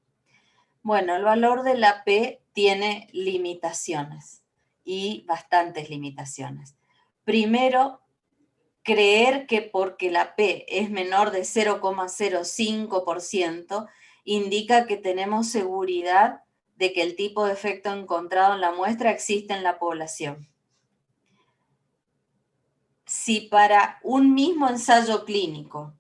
Bueno, el valor de la P tiene limitaciones y bastantes limitaciones. Primero, creer que porque la P es menor de 0,05% indica que tenemos seguridad de que el tipo de efecto encontrado en la muestra existe en la población. Si para un mismo ensayo clínico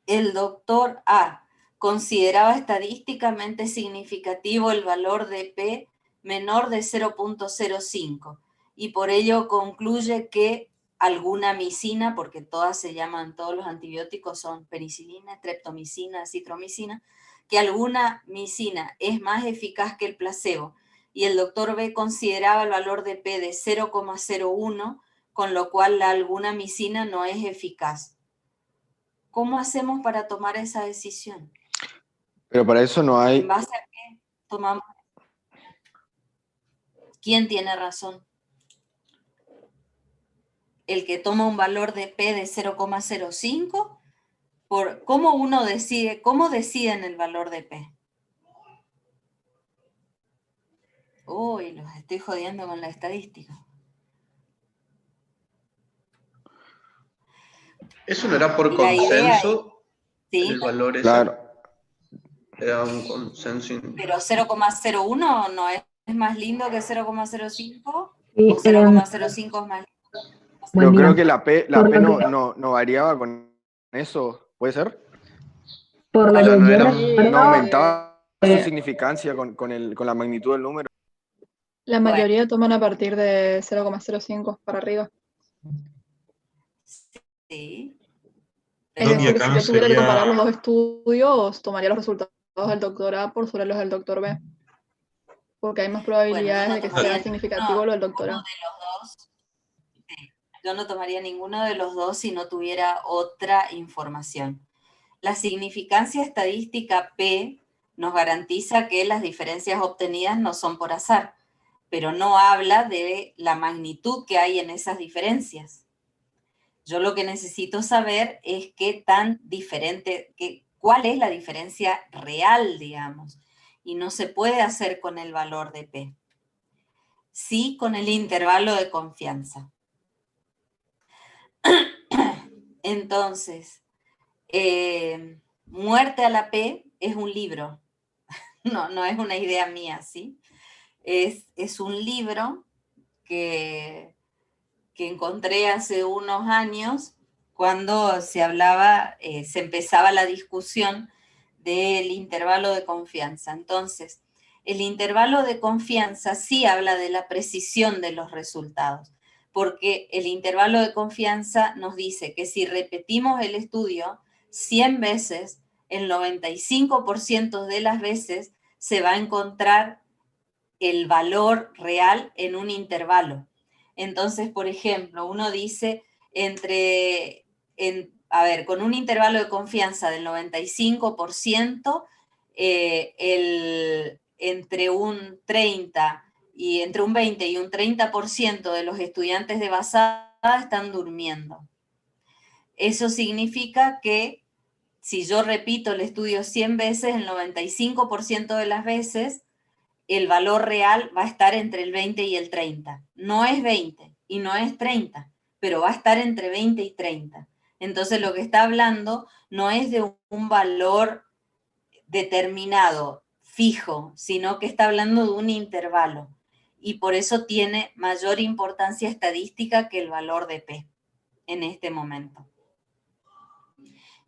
el doctor A consideraba estadísticamente significativo el valor de P menor de 0,05 y por ello concluye que alguna micina, porque todos los antibióticos son penicilina, streptomicina, citromicina, que alguna micina es más eficaz que el placebo y el doctor B consideraba el valor de P de 0,01, con lo cual la alguna micina no es eficaz. ¿Cómo hacemos para tomar esa decisión? Pero para eso no hay... ¿En base a qué tomamos? ¿Quién tiene razón? ¿El que toma un valor de P de 0,05? ¿Cómo uno decide? ¿Cómo deciden el valor de P? Uy, los estoy jodiendo con la estadística. Eso no era por consenso. ¿Sí? El valor ese. Claro. Era un consenso. Pero 0,01 no es más lindo que 0,05 Sí, o 0,05 es más lindo. Pero Buen creo día. que la P Por lo no, que, no variaba con eso, ¿puede ser? por O lo sea, que no yo era, Sí, no recuerdo, aumentaba su eh, significancia con la magnitud del número. la Bueno, mayoría toman a partir de 0,05 para arriba. sí, Es Doc, y decir, pero acá si no yo tuviera que comparar sería, los dos estudios, tomaría los resultados del doctor A por sobre los del doctor B, porque hay más bueno, yo probabilidades no de que sea tomaría significativo lo del doctor ninguno A. de los dos. Sí, yo no tomaría ninguno de los dos si no tuviera otra información. La significancia estadística P nos garantiza que las diferencias obtenidas no son por azar, pero no habla de la magnitud que hay en esas diferencias. Yo lo que necesito saber es qué tan diferente, cuál es la diferencia real, digamos, y no se puede hacer con el valor de P. Sí con el intervalo de confianza. Entonces, Muerte a la P es un libro, no es una idea mía, ¿sí? Es un libro que encontré hace unos años cuando se hablaba, se empezaba la discusión del intervalo de confianza. Entonces, el intervalo de confianza sí habla de la precisión de los resultados, porque el intervalo de confianza nos dice que si repetimos el estudio 100 veces, el 95% de las veces se va a encontrar el valor real en un intervalo. Entonces, por ejemplo, uno dice con un intervalo de confianza del 95%, entre un 30 y entre un 20 y un 30% de los estudiantes de basada están durmiendo. Eso significa que si yo repito el estudio 100 veces, el 95% de las veces el valor real va a estar entre el 20 y el 30. No es 20 y no es 30, pero va a estar entre 20 y 30. Entonces lo que está hablando no es de un valor determinado, fijo, sino que está hablando de un intervalo. Y por eso tiene mayor importancia estadística que el valor de P en este momento.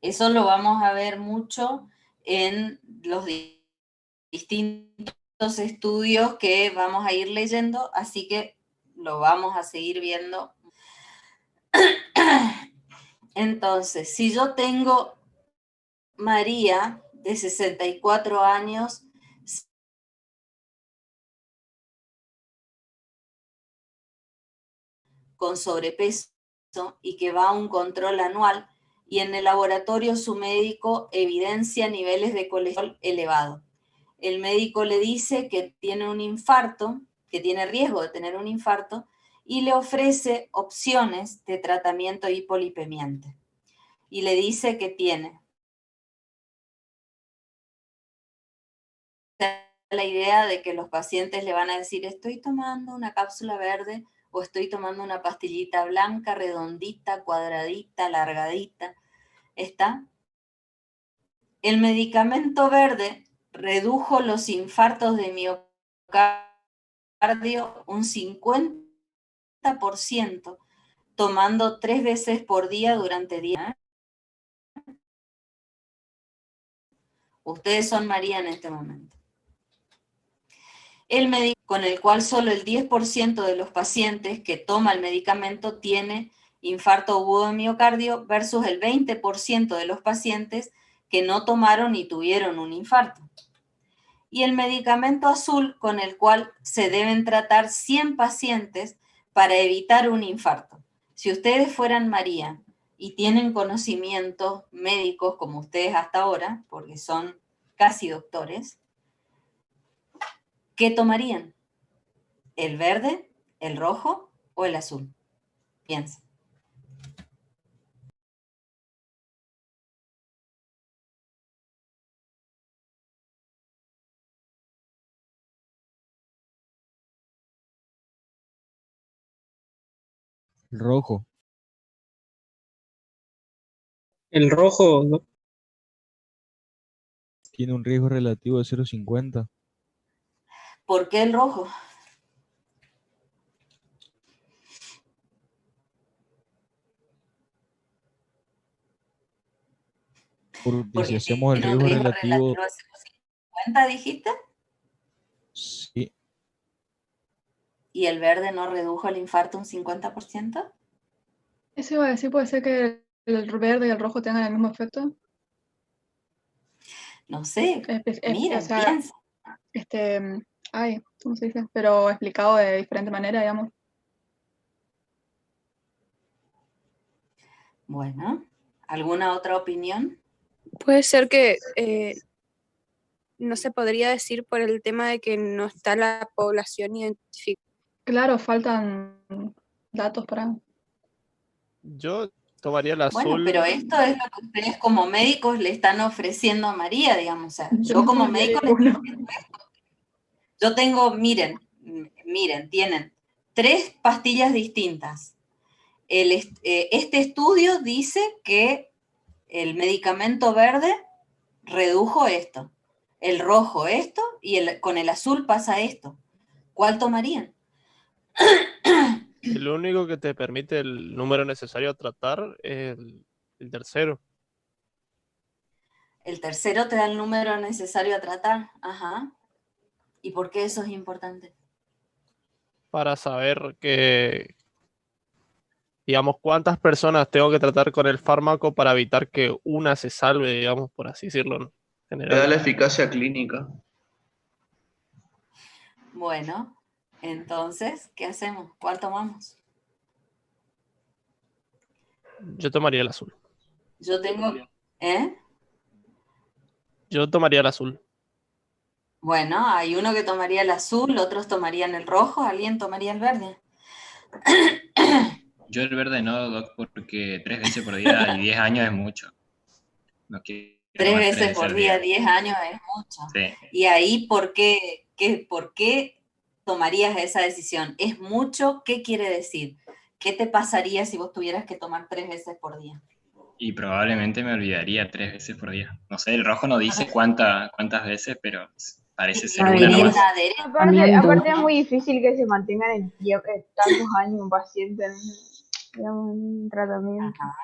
Eso lo vamos a ver mucho en los distintos estudios que vamos a ir leyendo, así que lo vamos a seguir viendo. Entonces, si yo tengo María de 64 años, con sobrepeso y que va a un control anual, y en el laboratorio su médico evidencia niveles de colesterol elevado. El médico le dice que tiene un infarto, que tiene riesgo de tener un infarto, y le ofrece opciones de tratamiento hipolipemiante. Y le dice que tiene la idea de que los pacientes le van a decir, estoy tomando una cápsula verde o estoy tomando una pastillita blanca, redondita, cuadradita, alargadita. ¿Está? El medicamento verde redujo los infartos de miocardio un 50%, tomando 3 veces por día durante 10 años. Ustedes son María en este momento. El medicamento con el cual solo el 10% de los pacientes que toma el medicamento tiene infarto agudo de miocardio versus el 20% de los pacientes que no tomaron y tuvieron un infarto. Y el medicamento azul con el cual se deben tratar 100 pacientes para evitar un infarto. Si ustedes fueran María y tienen conocimientos médicos como ustedes hasta ahora, porque son casi doctores, ¿qué tomarían? ¿El verde, el rojo o el azul? Piensen. Rojo. El rojo, ¿no? Tiene un riesgo relativo de 0,50. ¿Por qué el rojo? Porque si Porque si hacemos el tiene un riesgo riesgo relativo, relativo de 50, dijiste, sí, y el verde no redujo el infarto un 50%. Eso iba a decir, puede ser que el verde y el rojo tengan el mismo efecto. No sé, O miren, sea, piensen. ¿cómo se dice? Pero explicado de diferente manera, digamos. Bueno, ¿alguna otra opinión? Puede ser que no se podría decir por el tema de que no está la población identificada. Claro, faltan datos para... Yo tomaría el Bueno, azul. pero esto es lo que ustedes como médicos le están ofreciendo a María, digamos. O sea, Yo yo no como tomaría médico le estoy ninguno. diciendo esto. Yo tengo, miren, tienen 3 pastillas distintas. Este estudio dice que el medicamento verde redujo esto, el rojo esto, y con el azul pasa esto. ¿Cuál tomarían? El único que te permite el número necesario a tratar es el tercero. El tercero te da el número necesario a tratar. Ajá. ¿Y por qué eso es importante? Para saber que, digamos, cuántas personas tengo que tratar con el fármaco para evitar que una se salve, digamos, por así decirlo, en Te da general. la eficacia clínica. Bueno, entonces, ¿qué hacemos? ¿Cuál tomamos? Yo tomaría el azul. Yo tengo, Yo tomaría el azul. Bueno, hay uno que tomaría el azul, otros tomarían el rojo, alguien tomaría el verde. Yo el verde no, Doc, porque 3 veces por día y 10 años es mucho. No quiero 3 más veces 3 veces por al día, día. 10 años es mucho. Sí. Y ahí, ¿por qué tomarías esa decisión? ¿Es mucho? ¿Qué quiere decir? ¿Qué te pasaría si vos tuvieras que tomar 3 veces por día? Y probablemente me olvidaría 3 veces por día. No sé, el rojo no dice cuántas veces, pero parece ser una nomás. Aparte es muy difícil que se mantengan en tantos años un paciente en un tratamiento. Ajá.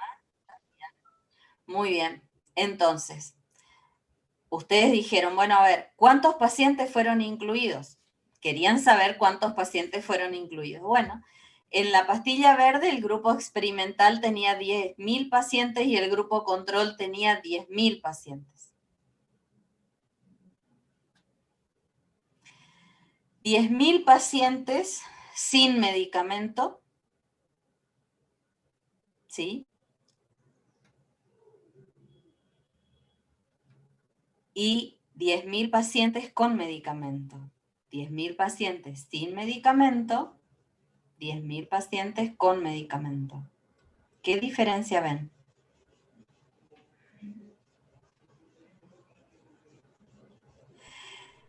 Muy bien. Entonces, ustedes dijeron, bueno, a ver, ¿cuántos pacientes fueron incluidos? Querían saber cuántos pacientes fueron incluidos. Bueno, en la pastilla verde el grupo experimental tenía 10.000 pacientes y el grupo control tenía 10.000 pacientes. 10.000 pacientes sin medicamento, ¿sí? Y 10.000 pacientes con medicamento. 10.000 pacientes sin medicamento, 10.000 pacientes con medicamento. ¿Qué diferencia ven?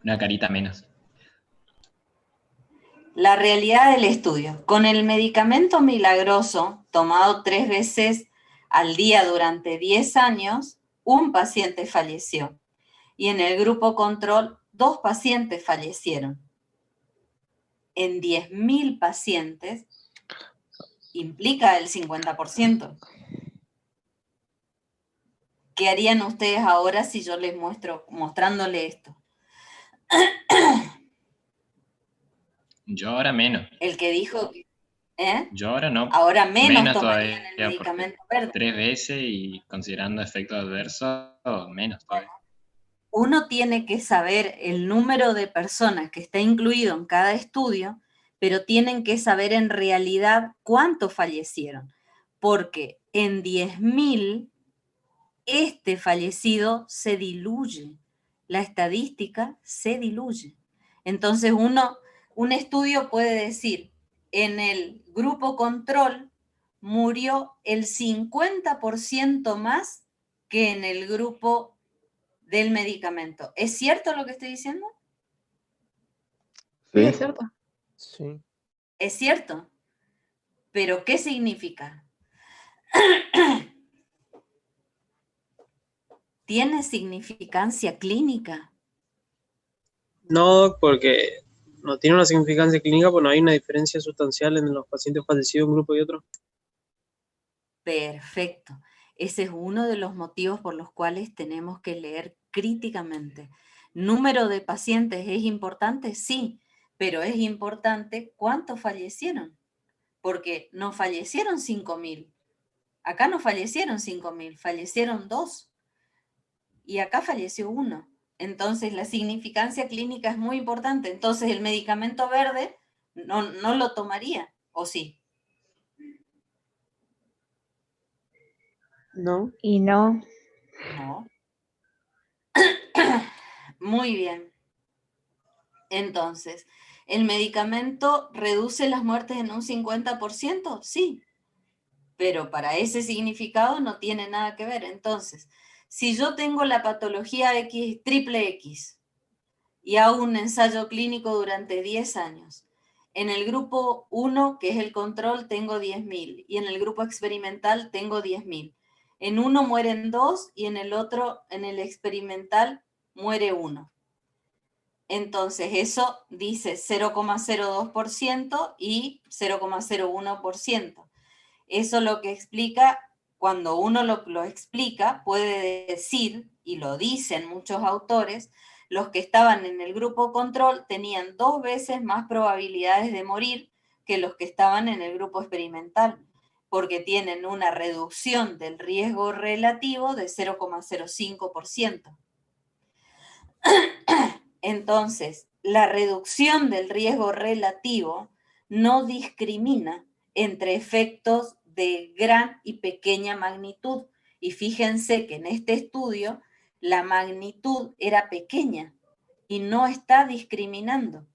Una carita menos. La realidad del estudio. Con el medicamento milagroso, tomado 3 veces al día durante 10 años, un paciente falleció. Y en el grupo control, 2 pacientes fallecieron. En 10.000 pacientes, implica el 50%. ¿Qué harían ustedes ahora si yo les mostrándole esto? Yo ahora menos. El que dijo, Yo ahora no. ahora menos tomarían todavía, el medicamento verde. 3 veces y considerando efectos adversos, menos todavía. Uno tiene que saber el número de personas que está incluido en cada estudio, pero tienen que saber en realidad cuántos fallecieron, porque en 10.000 este fallecido se diluye, la estadística se diluye. Entonces un estudio puede decir, en el grupo control murió el 50% más que en el grupo del medicamento. ¿Es cierto lo que estoy diciendo? Sí, es cierto. Sí. Es cierto. ¿Pero qué significa? ¿Tiene significancia clínica? No, porque no tiene una significancia clínica, pues no hay una diferencia sustancial en los pacientes fallecidos de un grupo y otro. Perfecto. Ese es uno de los motivos por los cuales tenemos que leer críticamente. ¿Número de pacientes es importante? Sí, pero es importante cuántos fallecieron, porque no fallecieron 5.000. Acá no fallecieron 5.000, fallecieron 2 y acá falleció 1. Entonces la significancia clínica es muy importante. Entonces el medicamento verde no lo tomaría, ¿o sí? ¿No? Y no. No. Muy bien. Entonces, ¿el medicamento reduce las muertes en un 50%? Sí, pero para ese significado no tiene nada que ver. Entonces, si yo tengo la patología X, triple X, y hago un ensayo clínico durante 10 años, en el grupo 1, que es el control, tengo 10.000, y en el grupo experimental tengo 10.000. En uno mueren 2 y en el otro, en el experimental, muere 1. Entonces eso dice 0,02% y 0,01%. Eso lo que explica, cuando uno lo explica, puede decir, y lo dicen muchos autores, los que estaban en el grupo control tenían 2 veces más probabilidades de morir que los que estaban en el grupo experimental, porque tienen una reducción del riesgo relativo de 0,05%. Entonces, la reducción del riesgo relativo no discrimina entre efectos de gran y pequeña magnitud. Y fíjense que en este estudio la magnitud era pequeña y no está discriminando.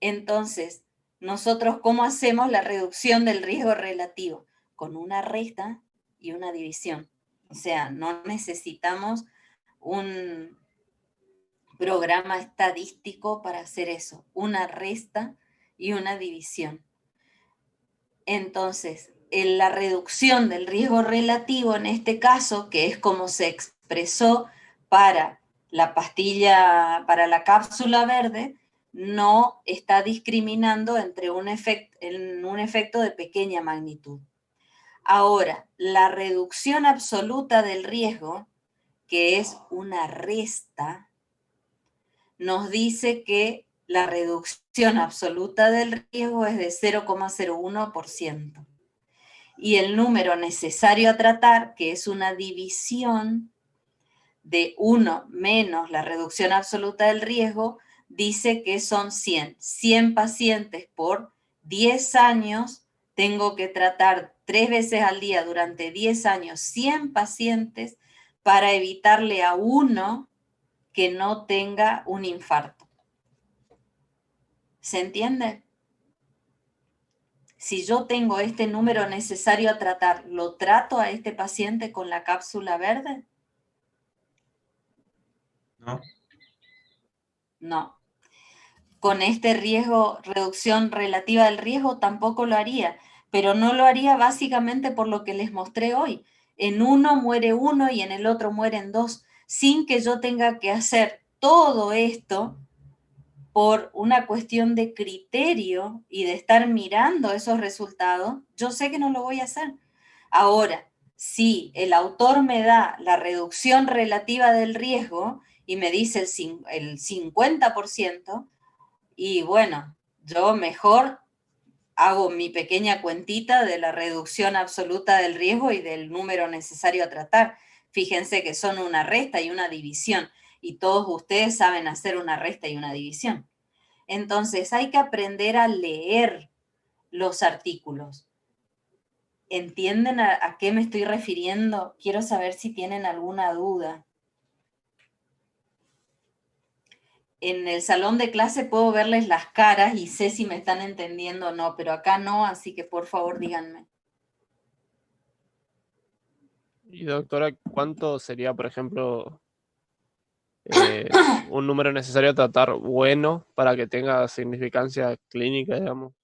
Entonces, nosotros, ¿cómo hacemos la reducción del riesgo relativo? Con una resta y una división. O sea, no necesitamos un programa estadístico para hacer eso, una resta y una división. Entonces, en la reducción del riesgo relativo en este caso, que es como se expresó para la pastilla, para la cápsula verde, no está discriminando entre un efecto de pequeña magnitud. Ahora, la reducción absoluta del riesgo, que es una resta, nos dice que la reducción absoluta del riesgo es de 0,01%. Y el número necesario a tratar, que es una división de 1 menos la reducción absoluta del riesgo, dice que son 100. 100 pacientes por 10 años, tengo que tratar 3 veces al día durante 10 años 100 pacientes para evitarle a uno que no tenga un infarto. ¿Se entiende? Si yo tengo este número necesario a tratar, ¿lo trato a este paciente con la cápsula verde? No. No. Con este riesgo, reducción relativa del riesgo, tampoco lo haría, pero no lo haría básicamente por lo que les mostré hoy. En uno muere 1 y en el otro mueren 2, sin que yo tenga que hacer todo esto por una cuestión de criterio y de estar mirando esos resultados. Yo sé que no lo voy a hacer. Ahora, si el autor me da la reducción relativa del riesgo y me dice el 50%, y bueno, yo mejor hago mi pequeña cuentita de la reducción absoluta del riesgo y del número necesario a tratar. Fíjense que son una resta y una división, y todos ustedes saben hacer una resta y una división. Entonces hay que aprender a leer los artículos. ¿Entienden a qué me estoy refiriendo? Quiero saber si tienen alguna duda. En el salón de clase puedo verles las caras y sé si me están entendiendo o no, pero acá no, así que por favor díganme. Y doctora, ¿cuánto sería, por ejemplo, un número necesario a tratar bueno para que tenga significancia clínica, digamos?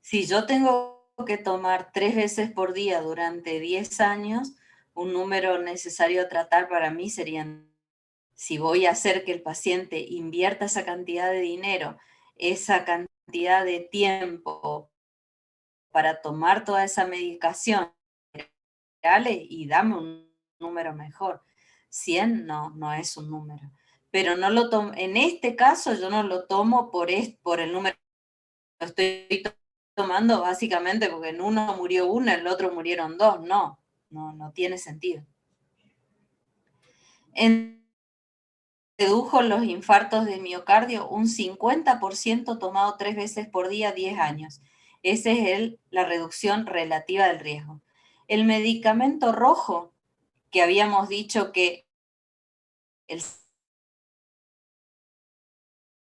Si yo tengo que tomar 3 veces por día durante 10 años, un número necesario a tratar para mí serían, si voy a hacer que el paciente invierta esa cantidad de dinero, esa cantidad de tiempo para tomar toda esa medicación, reales y dame un número mejor. 100 no es un número. Pero no lo tomo, en este caso yo no lo tomo por el número. Lo estoy tomando básicamente porque en uno murió uno, en el otro murieron dos. No tiene sentido. Redujo los infartos de miocardio un 50% tomado 3 veces por día, 10 años. Esa es la reducción relativa del riesgo. El medicamento rojo, que habíamos dicho que el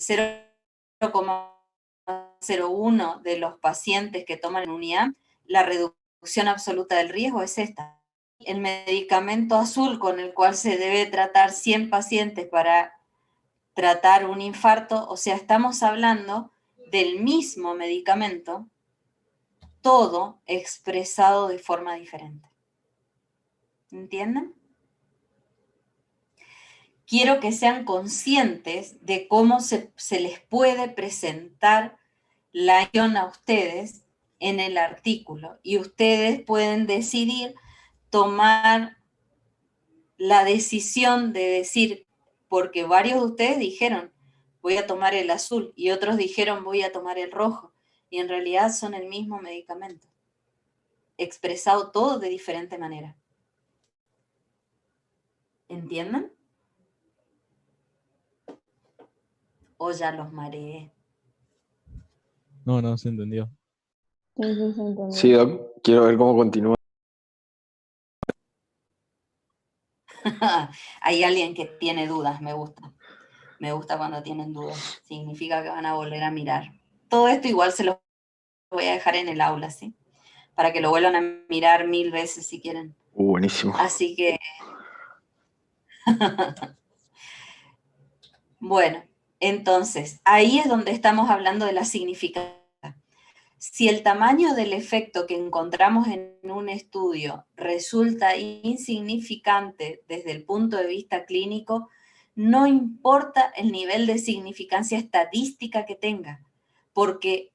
0,01 de los pacientes que toman unidad, la reducción absoluta del riesgo es esta. El medicamento azul con el cual se debe tratar 100 pacientes para tratar un infarto, o sea, estamos hablando del mismo medicamento, todo expresado de forma diferente. ¿Entienden? Quiero que sean conscientes de cómo se les puede presentar la acción a ustedes en el artículo y ustedes pueden decidir tomar la decisión de decir, porque varios de ustedes dijeron, voy a tomar el azul, y otros dijeron, voy a tomar el rojo, y en realidad son el mismo medicamento, expresado todo de diferente manera. ¿Entienden? O ya los mareé. No, se entendió. Sí, se entendió. Sí, Doc, quiero ver cómo continúa. Hay alguien que tiene dudas, me gusta. Me gusta cuando tienen dudas. Significa que van a volver a mirar. Todo esto igual se los voy a dejar en el aula, ¿sí? Para que lo vuelvan a mirar 1000 veces si quieren. Buenísimo. Así que... Bueno, entonces, ahí es donde estamos hablando de la significancia. Si el tamaño del efecto que encontramos en un estudio resulta insignificante desde el punto de vista clínico, no importa el nivel de significancia estadística que tenga, porque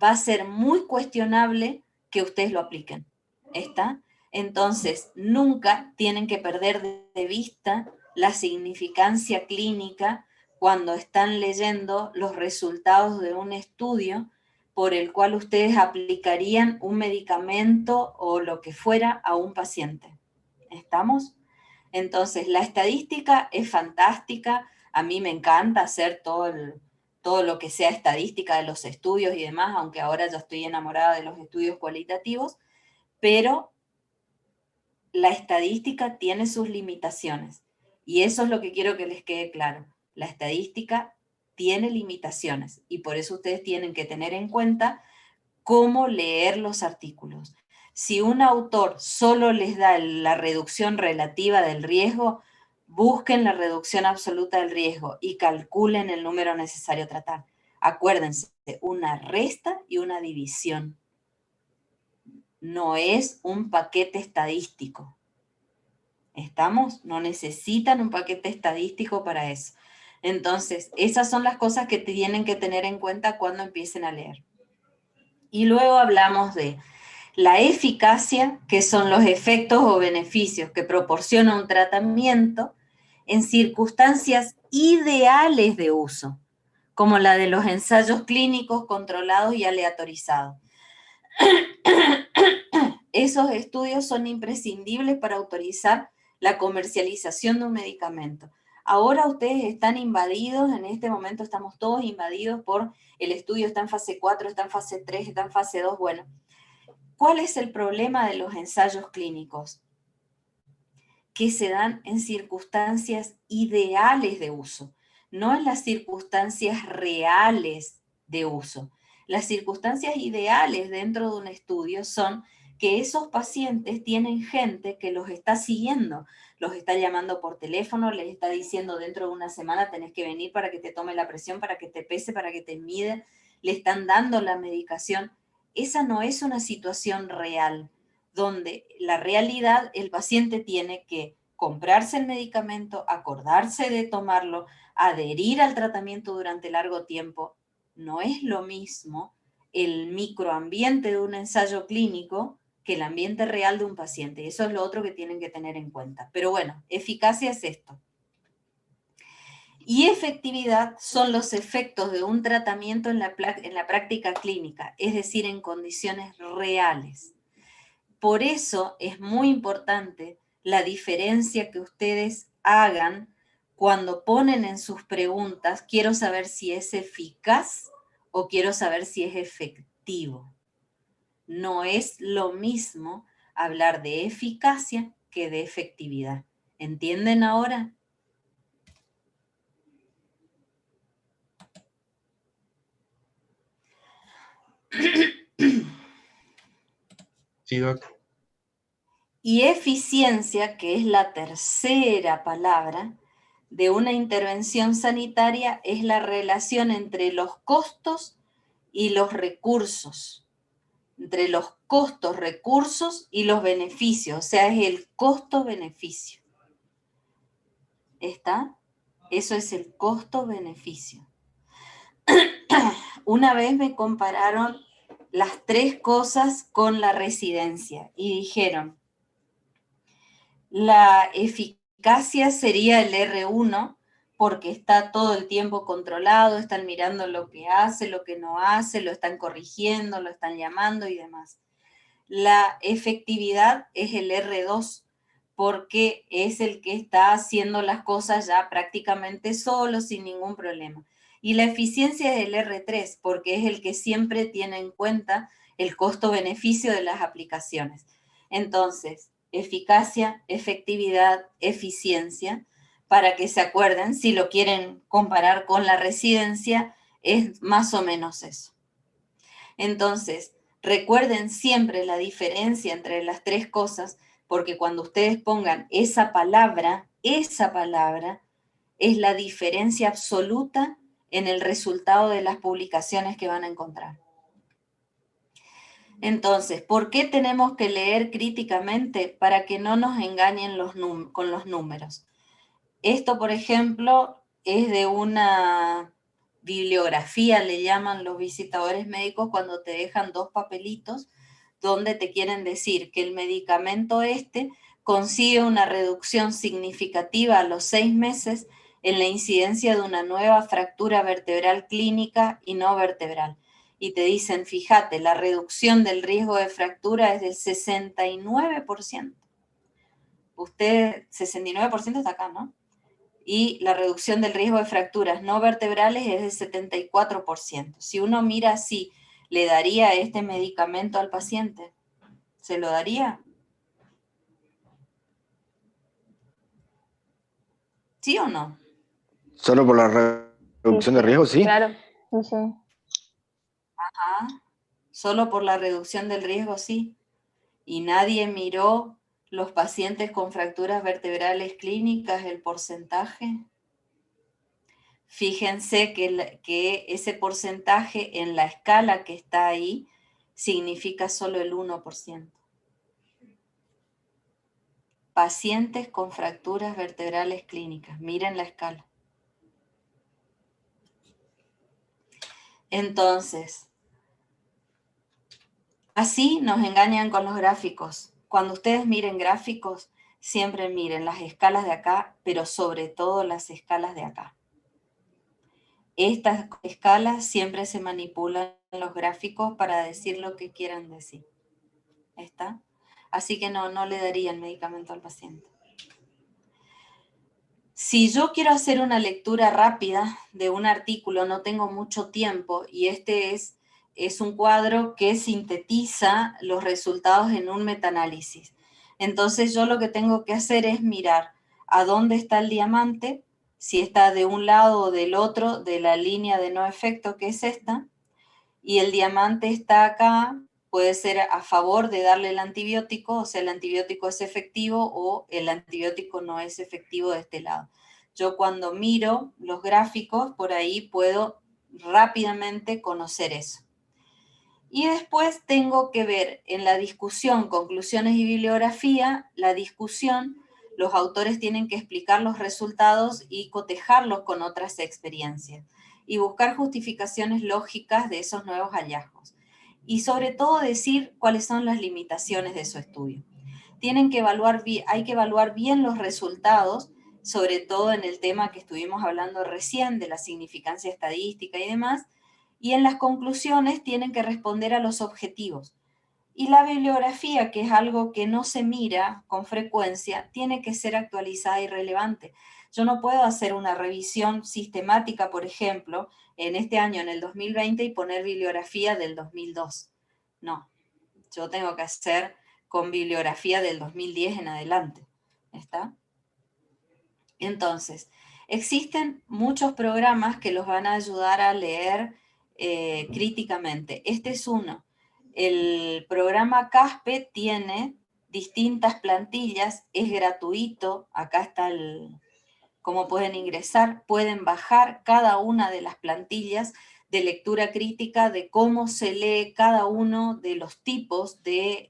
va a ser muy cuestionable que ustedes lo apliquen. ¿Está? Entonces, nunca tienen que perder de vista la significancia clínica cuando están leyendo los resultados de un estudio por el cual ustedes aplicarían un medicamento o lo que fuera a un paciente. ¿Estamos? Entonces, la estadística es fantástica. A mí me encanta hacer todo lo que sea estadística de los estudios y demás, aunque ahora ya estoy enamorada de los estudios cualitativos, pero la estadística tiene sus limitaciones. Y eso es lo que quiero que les quede claro. La estadística tiene limitaciones y por eso ustedes tienen que tener en cuenta cómo leer los artículos. Si un autor solo les da la reducción relativa del riesgo, busquen la reducción absoluta del riesgo y calculen el número necesario a tratar. Acuérdense, una resta y una división. No es un paquete estadístico. ¿Estamos? No necesitan un paquete estadístico para eso. Entonces, esas son las cosas que tienen que tener en cuenta cuando empiecen a leer. Y luego hablamos de la eficacia, que son los efectos o beneficios que proporciona un tratamiento en circunstancias ideales de uso, como la de los ensayos clínicos controlados y aleatorizados. Esos estudios son imprescindibles para autorizar la comercialización de un medicamento. Ahora ustedes están invadidos, en este momento estamos todos invadidos por el estudio, está en fase 4, está en fase 3, está en fase 2. Bueno, ¿cuál es el problema de los ensayos clínicos? Que se dan en circunstancias ideales de uso, no en las circunstancias reales de uso. Las circunstancias ideales dentro de un estudio son que esos pacientes tienen gente que los está siguiendo, los está llamando por teléfono, les está diciendo dentro de una semana tenés que venir para que te tome la presión, para que te pese, para que te mide, le están dando la medicación. Esa no es una situación real, donde la realidad el paciente tiene que comprarse el medicamento, acordarse de tomarlo, adherir al tratamiento durante largo tiempo. No es lo mismo el microambiente de un ensayo clínico que el ambiente real de un paciente. Y eso es lo otro que tienen que tener en cuenta. Pero bueno, eficacia es esto. Y efectividad son los efectos de un tratamiento en la práctica clínica, es decir, en condiciones reales. Por eso es muy importante la diferencia que ustedes hagan cuando ponen en sus preguntas, quiero saber si es eficaz o quiero saber si es efectivo. No es lo mismo hablar de eficacia que de efectividad. ¿Entienden ahora? Sí, Doc. Y eficiencia, que es la tercera palabra de una intervención sanitaria, es la relación entre los costos y los recursos. Entre los costos, recursos y los beneficios. O sea, es el costo-beneficio. ¿Está? Eso es el costo-beneficio. Una vez me compararon las tres cosas con la residencia y dijeron, la eficacia sería el R1 porque está todo el tiempo controlado, están mirando lo que hace, lo que no hace, lo están corrigiendo, lo están llamando y demás. La efectividad es el R2 porque es el que está haciendo las cosas ya prácticamente solo, sin ningún problema. Y la eficiencia es el R3 porque es el que siempre tiene en cuenta el costo-beneficio de las aplicaciones. Entonces, eficacia, efectividad, eficiencia, para que se acuerden, si lo quieren comparar con la residencia, es más o menos eso. Entonces, recuerden siempre la diferencia entre las tres cosas, porque cuando ustedes pongan esa palabra es la diferencia absoluta en el resultado de las publicaciones que van a encontrar. Entonces, ¿por qué tenemos que leer críticamente? Para que no nos engañen con los números. Esto, por ejemplo, es de una bibliografía, le llaman los visitadores médicos cuando te dejan 2 papelitos donde te quieren decir que el medicamento consigue una reducción significativa a los 6 meses en la incidencia de una nueva fractura vertebral clínica y no vertebral. Y te dicen, fíjate, la reducción del riesgo de fractura es del 69%. Usted, 69% está acá, ¿no? Y la reducción del riesgo de fracturas no vertebrales es del 74%. Si uno mira así, ¿le daría este medicamento al paciente? ¿Se lo daría? ¿Sí o no? Solo por la reducción de riesgo, sí. Claro, sí. Ajá. Solo por la reducción del riesgo, sí. Y nadie miró los pacientes con fracturas vertebrales clínicas, el porcentaje. Fíjense que ese porcentaje en la escala que está ahí significa solo el 1%. Pacientes con fracturas vertebrales clínicas. Miren la escala. Entonces, así nos engañan con los gráficos. Cuando ustedes miren gráficos, siempre miren las escalas de acá, pero sobre todo las escalas de acá. Estas escalas siempre se manipulan en los gráficos para decir lo que quieran decir. ¿Está? Así que no le daría el medicamento al paciente. Si yo quiero hacer una lectura rápida de un artículo, no tengo mucho tiempo, y este es un cuadro que sintetiza los resultados en un metaanálisis. Entonces yo lo que tengo que hacer es mirar a dónde está el diamante, si está de un lado o del otro de la línea de no efecto, que es esta, y el diamante está acá, puede ser a favor de darle el antibiótico, o sea, el antibiótico es efectivo o el antibiótico no es efectivo de este lado. Yo cuando miro los gráficos, por ahí puedo rápidamente conocer eso. Y después tengo que ver en la discusión, conclusiones y bibliografía, la discusión, los autores tienen que explicar los resultados y cotejarlos con otras experiencias y buscar justificaciones lógicas de esos nuevos hallazgos. y sobre todo decir cuáles son las limitaciones de su estudio. Hay que evaluar bien los resultados, sobre todo en el tema que estuvimos hablando recién, de la significancia estadística y demás, y en las conclusiones tienen que responder a los objetivos. Y la bibliografía, que es algo que no se mira con frecuencia, tiene que ser actualizada y relevante. Yo no puedo hacer una revisión sistemática, por ejemplo, en este año, en el 2020, y poner bibliografía del 2002. No, yo tengo que hacer con bibliografía del 2010 en adelante. ¿Está? Entonces, existen muchos programas que los van a ayudar a leer críticamente. Este es uno. El programa CASPE tiene distintas plantillas, es gratuito, acá está cómo pueden ingresar, pueden bajar cada una de las plantillas de lectura crítica, de cómo se lee cada uno de los tipos de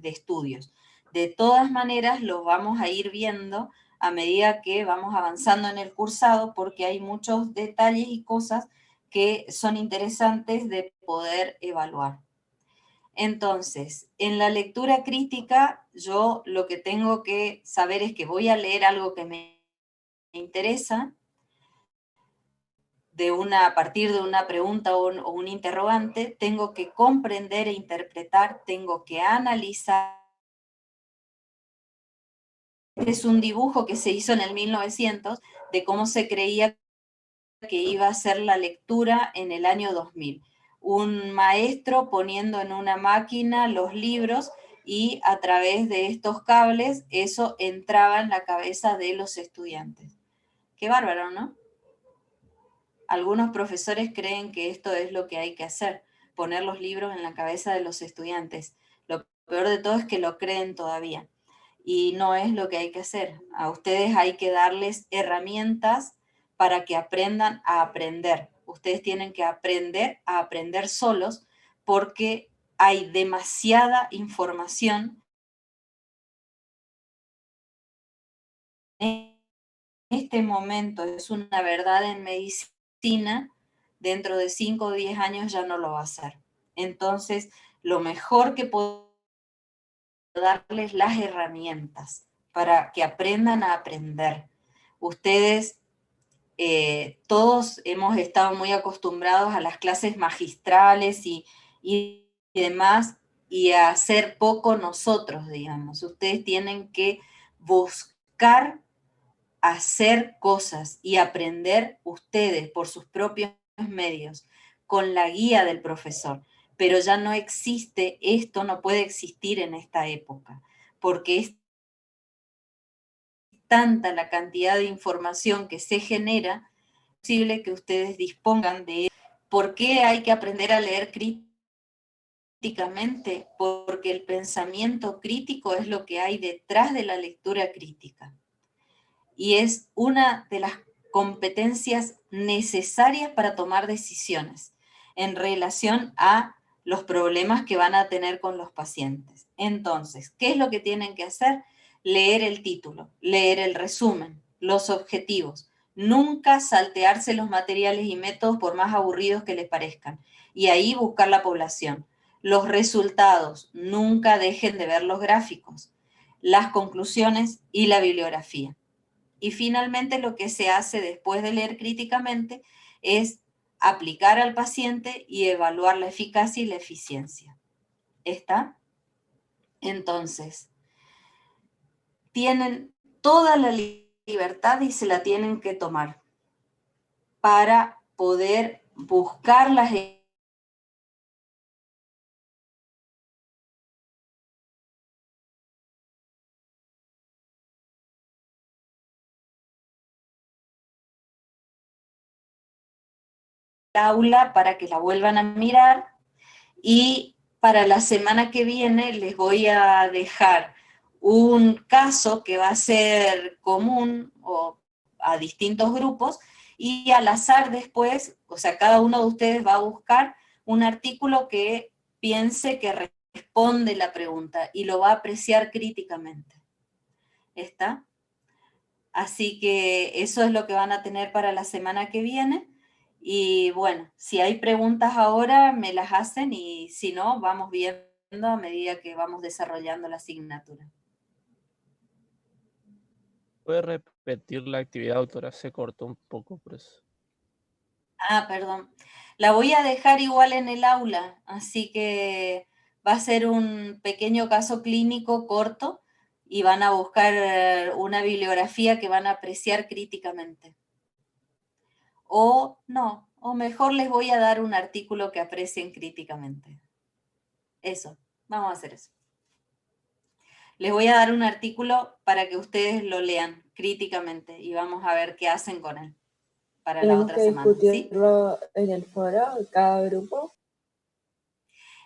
estudios. De todas maneras, lo vamos a ir viendo a medida que vamos avanzando en el cursado, porque hay muchos detalles y cosas que son interesantes de poder evaluar. Entonces, en la lectura crítica, yo lo que tengo que saber es que voy a leer algo que me interesa, a partir de una pregunta o un interrogante, tengo que comprender e interpretar, tengo que analizar. Es un dibujo que se hizo en el 1900 de cómo se creía que iba a ser la lectura en el año 2000. Un maestro poniendo en una máquina los libros y a través de estos cables eso entraba en la cabeza de los estudiantes. Qué bárbaro, ¿no? Algunos profesores creen que esto es lo que hay que hacer, poner los libros en la cabeza de los estudiantes. Lo peor de todo es que lo creen todavía. Y no es lo que hay que hacer. A ustedes hay que darles herramientas para que aprendan a aprender. Ustedes tienen que aprender a aprender solos porque hay demasiada información en este momento. Es una verdad en medicina, dentro de 5 o 10 años ya no lo va a hacer. Entonces, lo mejor que puedo darles las herramientas para que aprendan a aprender. Ustedes, todos hemos estado muy acostumbrados a las clases magistrales y demás, y a hacer poco nosotros, digamos. Ustedes tienen que buscar hacer cosas y aprender ustedes por sus propios medios, con la guía del profesor. Pero ya no existe, esto no puede existir en esta época, porque es tanta la cantidad de información que se genera, es posible que ustedes dispongan de. ¿Por qué hay que aprender a leer críticamente? Porque el pensamiento crítico es lo que hay detrás de la lectura crítica. Y es una de las competencias necesarias para tomar decisiones en relación a los problemas que van a tener con los pacientes. Entonces, ¿qué es lo que tienen que hacer? Leer el título, leer el resumen, los objetivos, nunca saltearse los materiales y métodos por más aburridos que les parezcan, y ahí buscar la población. Los resultados, nunca dejen de ver los gráficos, las conclusiones y la bibliografía. Y finalmente lo que se hace después de leer críticamente es aplicar al paciente y evaluar la eficacia y la eficiencia. ¿Está? Entonces, tienen toda la libertad y se la tienen que tomar para poder buscar las aula para que la vuelvan a mirar, y para la semana que viene les voy a dejar un caso que va a ser común a distintos grupos, y al azar después, o sea, cada uno de ustedes va a buscar un artículo que piense que responde la pregunta y lo va a apreciar críticamente. ¿Está? Así que eso es lo que van a tener para la semana que viene. Y bueno, si hay preguntas ahora, me las hacen y si no, vamos viendo a medida que vamos desarrollando la asignatura. ¿Puede repetir la actividad, doctora? Se cortó un poco por eso. Ah, perdón. La voy a dejar igual en el aula, así que va a ser un pequeño caso clínico corto y van a buscar una bibliografía que van a apreciar críticamente. O no, o mejor les voy a dar un artículo que aprecien críticamente. Eso, vamos a hacer eso. Les voy a dar un artículo para que ustedes lo lean críticamente y vamos a ver qué hacen con él para la Tenemos otra que semana. ¿Sí? discutirlo en el foro, en cada grupo.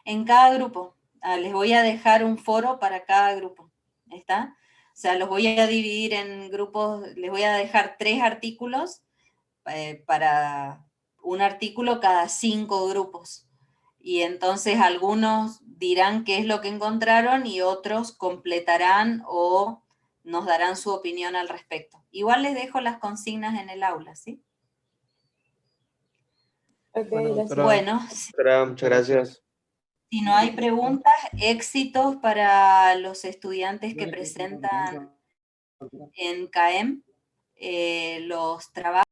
En cada grupo. Les voy a dejar un foro para cada grupo. ¿Está? O sea, los voy a dividir en grupos, les voy a dejar 3 artículos para un artículo cada 5 grupos. Y entonces algunos dirán qué es lo que encontraron y otros completarán o nos darán su opinión al respecto. Igual les dejo las consignas en el aula, ¿sí? Ok, Bueno, gracias. doctora, Bueno, Doctora, muchas gracias. si no hay preguntas, éxitos para los estudiantes que presentan en CAEM los trabajos.